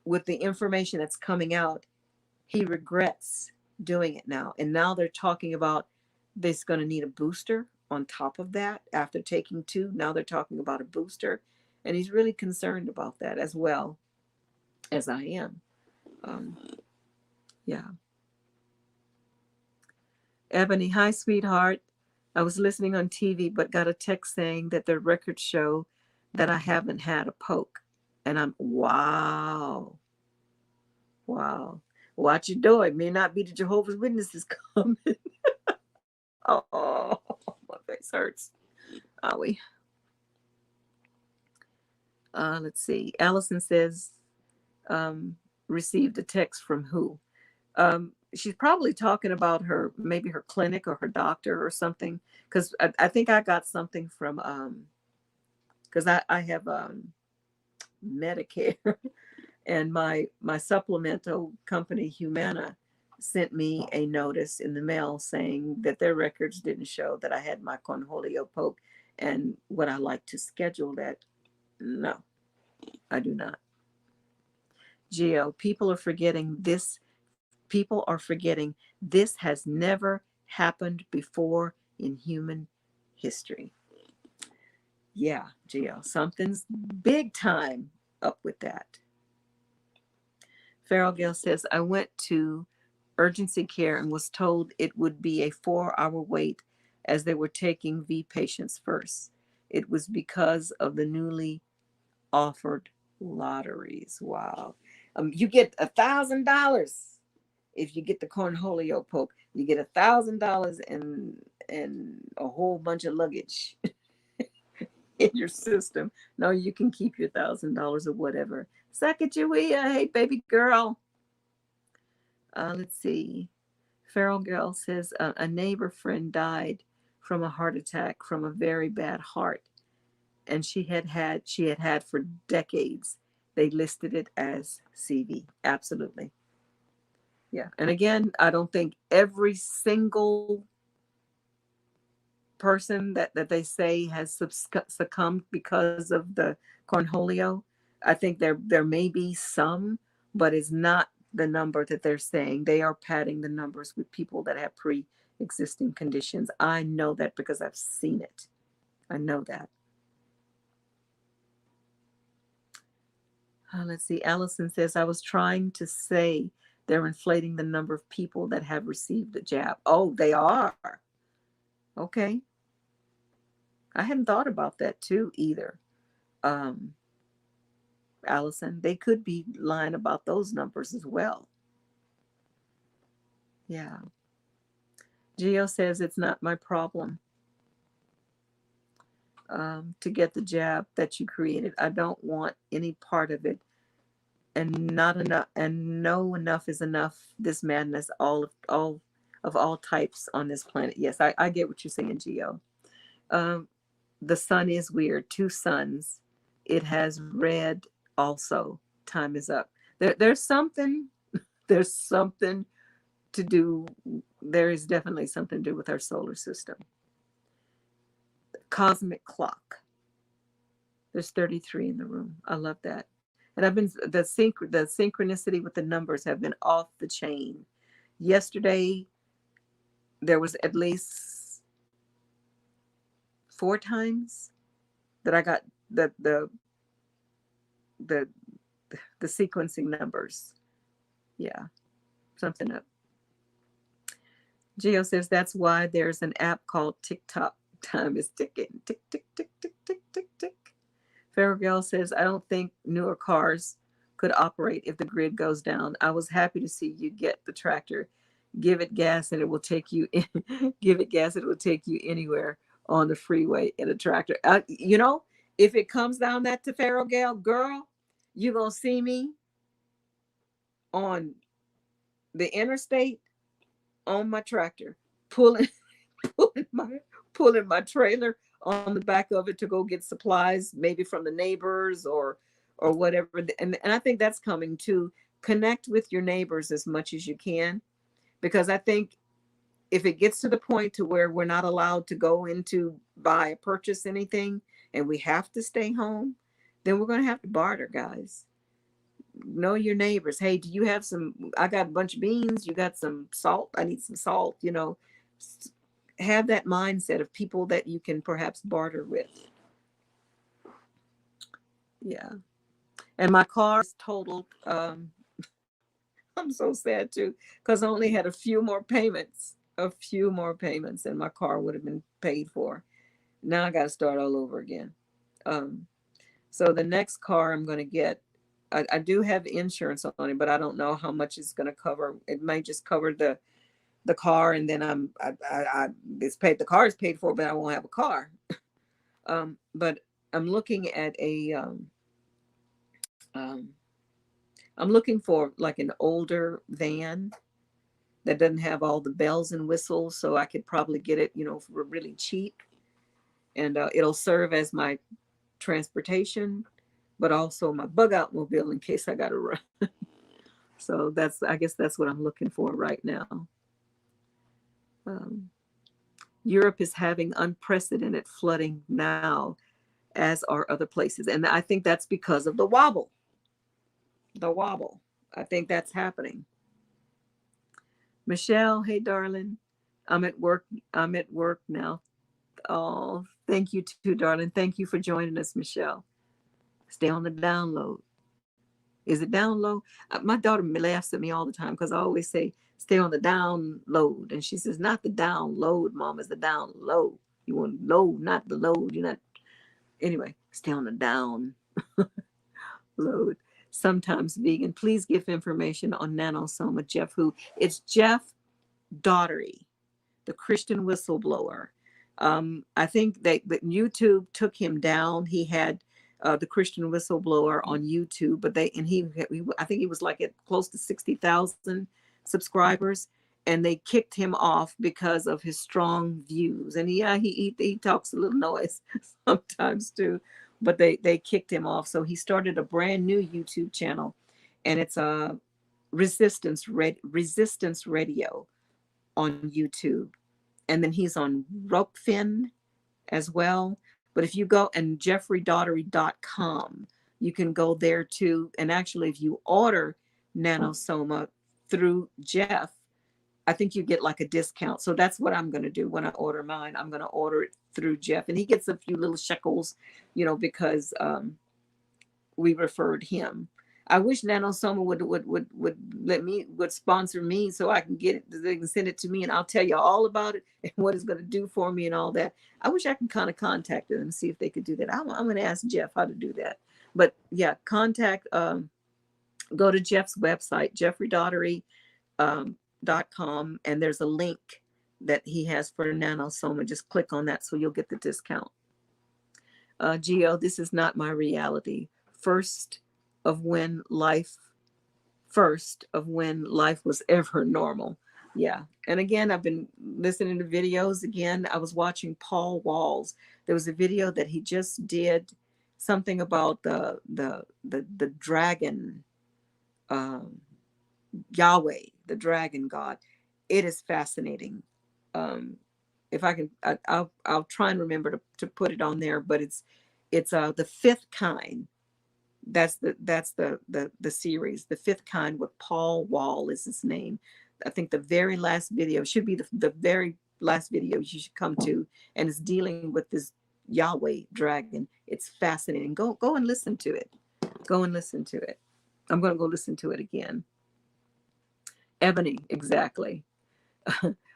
with the information that's coming out, he regrets doing it now. And now they're talking about this going to need a booster on top of that after taking two. Now they're talking about a booster. And he's really concerned about that, as well as I am. Um, yeah. Ebony, hi, sweetheart. I was listening on TV, but got a text saying that the records show that I haven't had a poke. And wow. Wow. Watch your door. It may not be the Jehovah's Witnesses coming. Oh, my face hurts. Are we? Let's see. Allison says, received a text from who? She's probably talking about maybe her clinic or her doctor or something. Because I think I got something from, because I have Medicare. And my supplemental company, Humana, sent me a notice in the mail saying that their records didn't show that I had my Cornholio poke. And would I like to schedule that? No, I do not. Geo, people are forgetting this. People are forgetting this has never happened before in human history. Yeah, Geo, something's big time up with that. Farrell Gale says, I went to urgency care and was told it would be a 4-hour wait, as they were taking V patients first. It was because of the newly offered lotteries. Wow. You get $1,000 if you get the Cornholio poke. You get $1,000 and a whole bunch of luggage in your system. No, you can keep your $1,000 or whatever. Sacagawea, hey baby girl. Let's see. Feral Girl says a neighbor friend died from a heart attack from a very bad heart, and she had had for decades. They listed it as CV. Absolutely. Yeah. And again, I don't think every single person that they say has succumbed because of the Cornholio. I think there may be some, but it's not the number that they're saying. They are padding the numbers with people that have pre-existing conditions. I know that because I've seen it. I know that. Let's see. Allison says, I was trying to say they're inflating the number of people that have received the jab. Oh, they are. Okay. I hadn't thought about that too either. Um, Allison, they could be lying about those numbers as well. Yeah. Gio says it's not my problem to get the jab that you created. I don't want any part of it, and not enough, and no enough is enough. This madness, all types on this planet. Yes, I get what you're saying, Gio. Um, the sun is weird. Two suns. It has red also. Time is up. There's something. There's something to do. There is definitely something to do with our solar system. Cosmic clock. There's 33 in the room. I love that. And I've been the synchronicity with the numbers have been off the chain. Yesterday there was at least 4 times that I got the the sequencing numbers. Yeah, something up. Geo says that's why there's an app called TikTok. Time is ticking. Tick, tick, tick, tick, tick, tick, tick. Farrell says, I don't think newer cars could operate if the grid goes down. I was happy to see you get the tractor. Give it gas and it will take you in, give it gas, it will take you anywhere on the freeway in a tractor. If it comes down that to Farrell Gale, girl, you're gonna see me on the interstate on my tractor, pulling pulling my pulling my trailer on the back of it to go get supplies, maybe from the neighbors or whatever. And I think that's coming to connect with your neighbors as much as you can, because I think if it gets to the point to where we're not allowed to go into buy or purchase anything and we have to stay home, then we're going to have to barter, guys. Know your neighbors. Hey, do you have some? I got a bunch of beans. You got some salt? I need some salt. Have that mindset of people that you can perhaps barter with. Yeah. And my car is totaled. I'm so sad too, because I only had a few more payments, and my car would have been paid for. Now I got to start all over again. Um, so the next car I'm going to get, I do have insurance on it, but I don't know how much it's going to cover. It might just cover the car, and then it's paid. The car is paid for, but I won't have a car. But I'm looking at um, I'm looking for like an older van that doesn't have all the bells and whistles, so I could probably get it, for really cheap, and it'll serve as my transportation, but also my bug out mobile in case I got to run. So I guess that's what I'm looking for right now. Um, Europe is having unprecedented flooding now, as are other places, and I think that's because of the wobble. The wobble. I think that's happening. Michelle, hey darling, I'm at work. I'm at work now. Oh, thank you too, darling. Thank you for joining us, Michelle. Stay on the download. Is it down low? My daughter laughs at me all the time because I always say, stay on the download. And she says, not the download, mom, it's the down low. You want low, not the load. You're not. Anyway, stay on the down load. Sometimes vegan. Please give information on nanosoma. Jeff who? It's Jeff Daughtery, the Christian whistleblower. I think that YouTube took him down. He had the Christian whistleblower on YouTube, but I think he was like at close to 60,000 subscribers, and they kicked him off because of his strong views. And yeah, he talks a little noise sometimes too, but they kicked him off. So he started a brand new YouTube channel, and it's a Resistance Radio on YouTube, and then he's on Ropefin as well. But if you go and jeffreydaughtery.com, you can go there too. And actually, if you order Nanosoma through Jeff, I think you get like a discount. So that's what I'm going to do when I order mine. I'm going to order it through Jeff, and he gets a few little shekels, because we referred him. I wish Nanosoma would sponsor me so I can get it. They can send it to me, and I'll tell you all about it and what it's going to do for me and all that. I wish I could kind of contact them and see if they could do that. I'm going to ask Jeff how to do that. But yeah, go to Jeff's website, jeffreydaughtery.com, and there's a link that he has for Nanosoma. Just click on that so you'll get the discount. Geo, this is not my reality. First of when life was ever normal. Yeah. And again, I've been listening to videos again. I was watching Paul Walls. There was a video that he just did, something about the dragon, Yahweh, the dragon god. It is fascinating. If I can, I'll try and remember to put it on there, but it's the fifth kind. That's the series, the fifth kind, with Paul Wall is his name. I think the very last video should be the very last video you should come to, and it's dealing with this Yahweh dragon. It's fascinating. Go and listen to it. Go and listen to it. I'm going to go listen to it again. Ebony, exactly.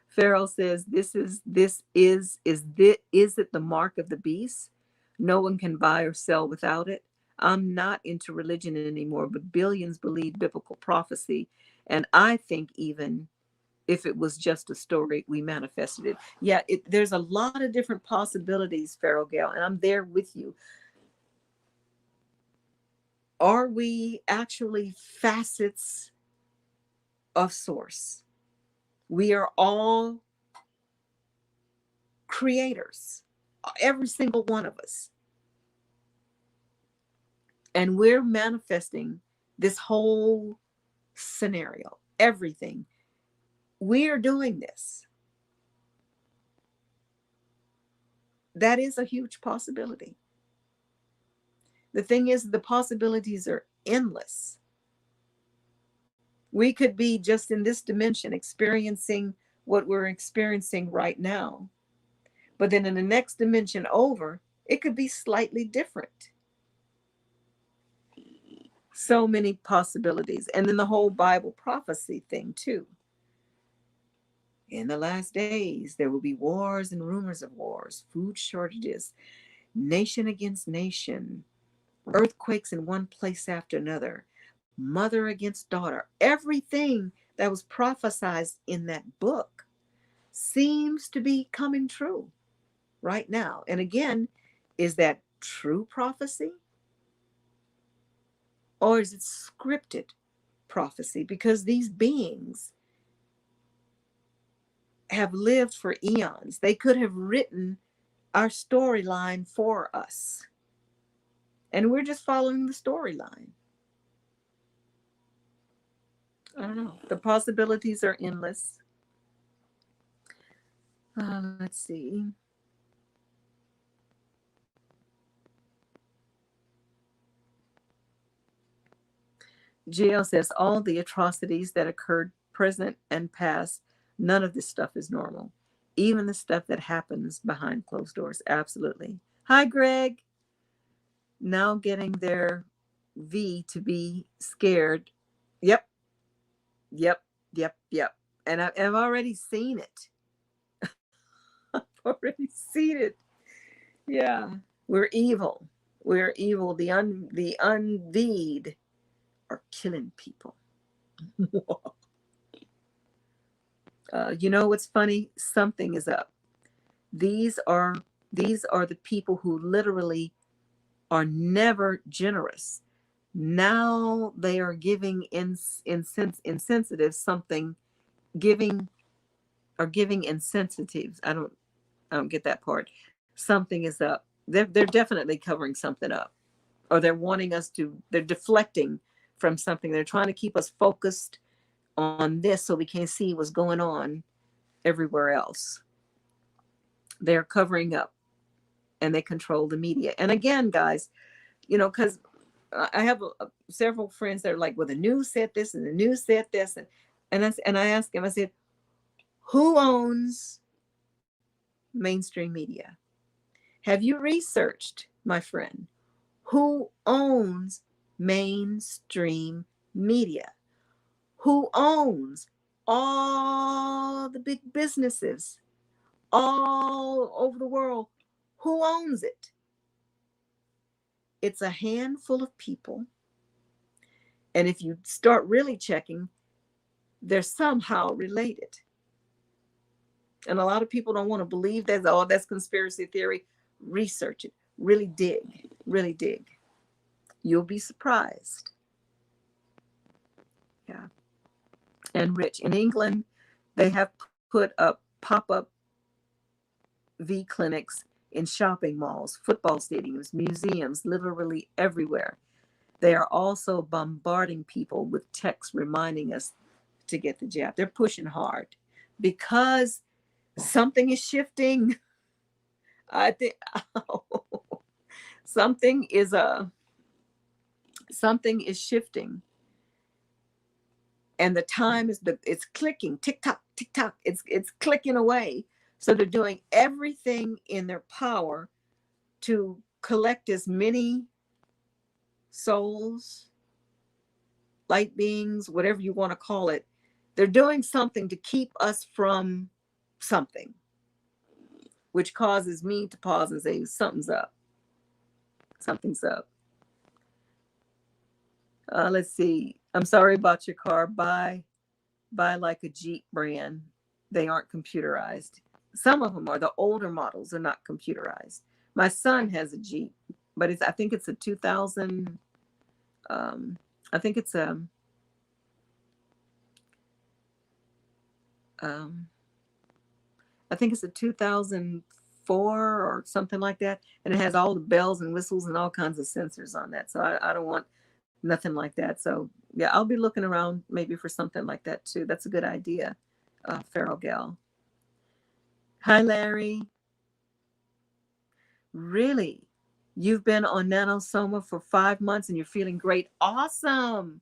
Farrell says, is it the mark of the beast? No one can buy or sell without it. I'm not into religion anymore, but billions believe biblical prophecy. And I think even if it was just a story, we manifested it. Yeah, there's a lot of different possibilities, Farrell Gale, and I'm there with you. Are we actually facets of source? We are all creators, every single one of us. And we're manifesting this whole scenario, everything. We are doing this. That is a huge possibility. The thing is, the possibilities are endless. We could be just in this dimension experiencing what we're experiencing right now. But then in the next dimension over, it could be slightly different. So many possibilities. And then the whole Bible prophecy thing too. In the last days, there will be wars and rumors of wars, food shortages, nation against nation, earthquakes in one place after another, mother against daughter. Everything that was prophesied in that book seems to be coming true right now. And again, is that true prophecy? Or is it scripted prophecy? Because these beings have lived for eons. They could have written our storyline for us. And we're just following the storyline. I don't know. The possibilities are endless. Let's see. Gio says all the atrocities that occurred present and past, none of this stuff is normal. Even the stuff that happens behind closed doors. Absolutely. Hi, Greg. Now getting their V to be scared. Yep. And I've already seen it. I've already seen it. Yeah. We're evil. We're evil. The unveed are killing people. You know what's funny? Something is up. These are the people who literally are never generous. Now they are giving insensitive something, giving insensitives. I don't get that part. Something is up. They're definitely covering something up, or they're wanting us to. They're deflecting from something. They're trying to keep us focused on this so we can't see what's going on everywhere else. They're covering up, and they control the media. And again, guys, because I have several friends that are like, well, the news said this and the news said this. And I asked him, I said, who owns mainstream media? Have you researched, my friend, who owns mainstream media? Who owns all the big businesses all over the world? Who owns it? It's a handful of people. And if you start really checking, they're somehow related. And a lot of people don't want to believe that, oh, that's conspiracy theory. Research it. Really dig. Really dig. You'll be surprised. Yeah. And Rich, in England, they have put up pop-up V clinics in shopping malls, football stadiums, museums, literally everywhere. They are also bombarding people with texts reminding us to get the jab. They're pushing hard because something is shifting. I think something is shifting, and the time is it's clicking, tick tock, tick tock. It's clicking away. So they're doing everything in their power to collect as many souls, light beings, whatever you want to call it. They're doing something to keep us from something, which causes me to pause and say, something's up. Something's up. Let's see. I'm sorry about your car. Buy like a Jeep brand. They aren't computerized. Some of them are. The older models are not computerized. My son has a Jeep, but I think it's a 2000. I think it's a. I think it's a 2004 or something like that, and it has all the bells and whistles and all kinds of sensors on that. So I don't want nothing like that. So yeah, I'll be looking around maybe for something like that too. That's a good idea, Feral Gal. Hi, Larry. Really? You've been on Nanosoma for 5 months and you're feeling great. Awesome.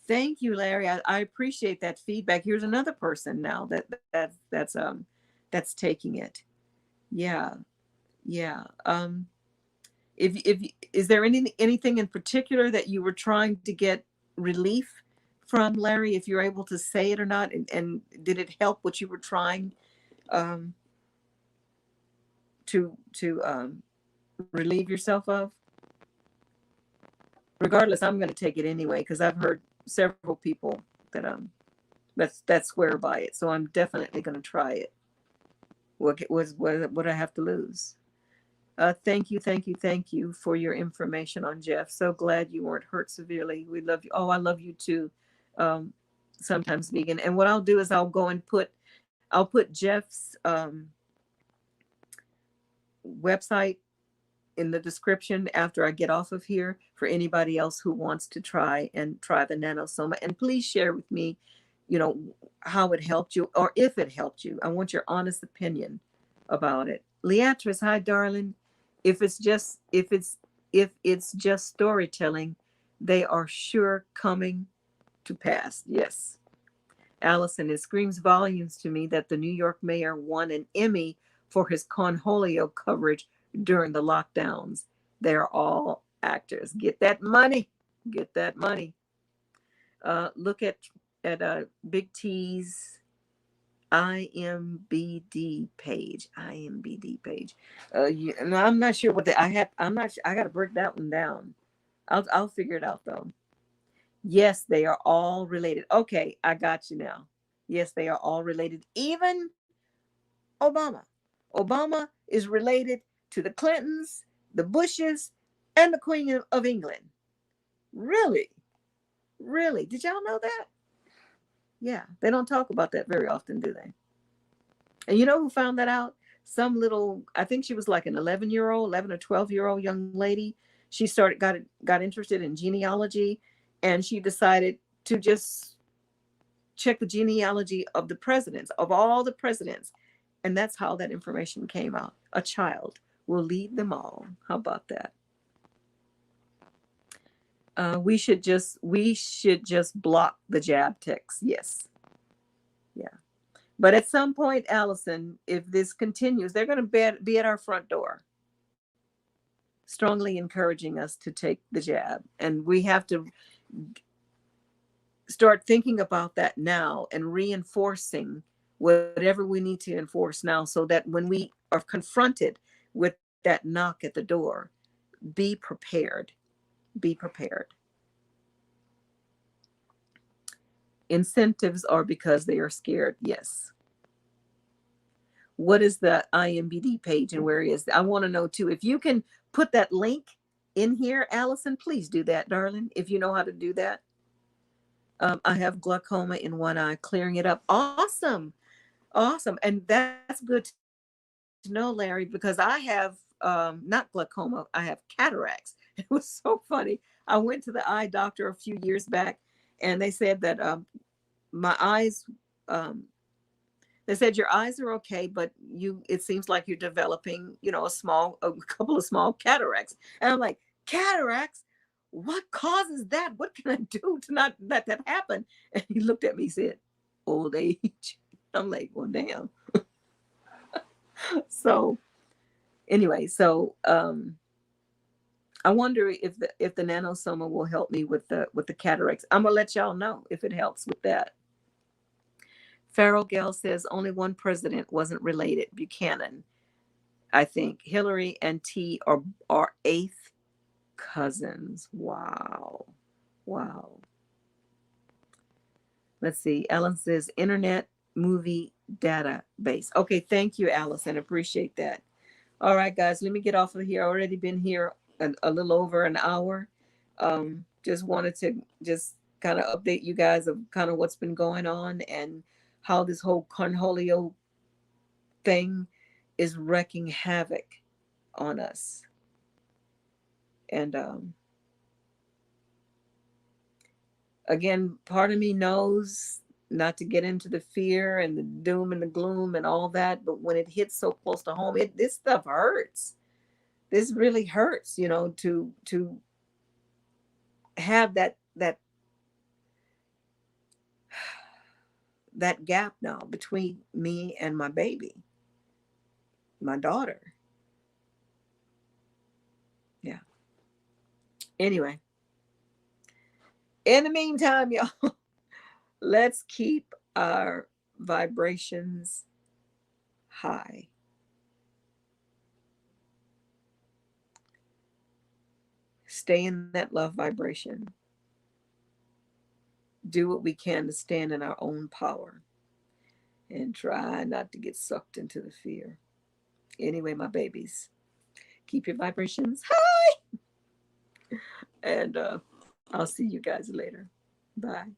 Thank you, Larry. I appreciate that feedback. Here's another person now that's taking it. Yeah. Yeah. If is there anything in particular that you were trying to get relief from, Larry, if you're able to say it or not, and did it help what you were trying um, to relieve yourself of? Regardless, I'm going to take it anyway because I've heard several people that that swear by it. So I'm definitely going to try it. What I have to lose? Thank you for your information on Jeff. So glad you weren't hurt severely. We love you. Oh, I love you too. Um, Sometimes vegan. And what I'll do is I'll go and I'll put Jeff's website in the description after I get off of here for anybody else who wants to try the nanosoma. And please share with me, how it helped you or if it helped you. I want your honest opinion about it. Leatrice, hi, darling. If it's just storytelling, they are sure coming to pass. Yes. Allison, it screams volumes to me that the New York mayor won an Emmy for his Cornholio coverage during the lockdowns. They're all actors. Get that money. Get that money. Look at Big T's IMBD page. IMBD page. No, I'm not sure what I have. I'm not sure. I got to break that one down. I'll figure it out though. Yes, they are all related. Okay, I got you now. Yes, they are all related. Even Obama. Obama is related to the Clintons, the Bushes, and the Queen of England. Really? Really? Did y'all know that? Yeah, they don't talk about that very often, do they? And you know who found that out? some little, I think she was like an 11-year-old, 11 or 12-year-old young lady. She got interested in genealogy, and she decided to just check the genealogy of the presidents, of all the presidents. And that's how that information came out. A child will lead them all. How about that? We should just block the jab text. Yes. Yeah. But at some point, Allison, if this continues, they're going to be at our front door, strongly encouraging us to take the jab. And we have to start thinking about that now and reinforcing whatever we need to enforce now, so that when we are confronted with that knock at the door, be prepared. Be prepared. Incentives are because they are scared. Yes. What is the IMBD page and where is it? I want to know too. If you can put that link in here, Allison, please do that, darling, if you know how to do that. I have glaucoma in one eye, clearing it up. Awesome. Awesome. And that's good to know, Larry, because I have not glaucoma, I have cataracts. It was so funny. I went to the eye doctor a few years back, and they said that my eyes, um, they said your eyes are okay, but it seems like you're developing, a couple of small cataracts. And I'm like, cataracts? What causes that? What can I do to not let that happen? And he looked at me and said, old age. I'm like, well, damn. So anyway, I wonder if the nanosoma will help me with the cataracts. I'm gonna let y'all know if it helps with that. Farrell Gale says only one president wasn't related, Buchanan. I think Hillary and T are eighth cousins. Wow. Wow. Let's see. Ellen says internet movie database. Okay, thank you, Allison. Appreciate that. All right, guys, let me get off of here. I already been here a little over an hour. Just wanted to just kind of update you guys of kind of what's been going on and how this whole Cornholio thing is wreaking havoc on us. And again, part of me knows not to get into the fear and the doom and the gloom and all that, but when it hits so close to home, this stuff hurts. This really hurts, to have that gap now between me and my baby, my daughter. Yeah. Anyway, in the meantime, y'all, let's keep our vibrations high. Stay in that love vibration. Do what we can to stand in our own power and try not to get sucked into the fear. Anyway, my babies, keep your vibrations high. And I'll see you guys later. Bye.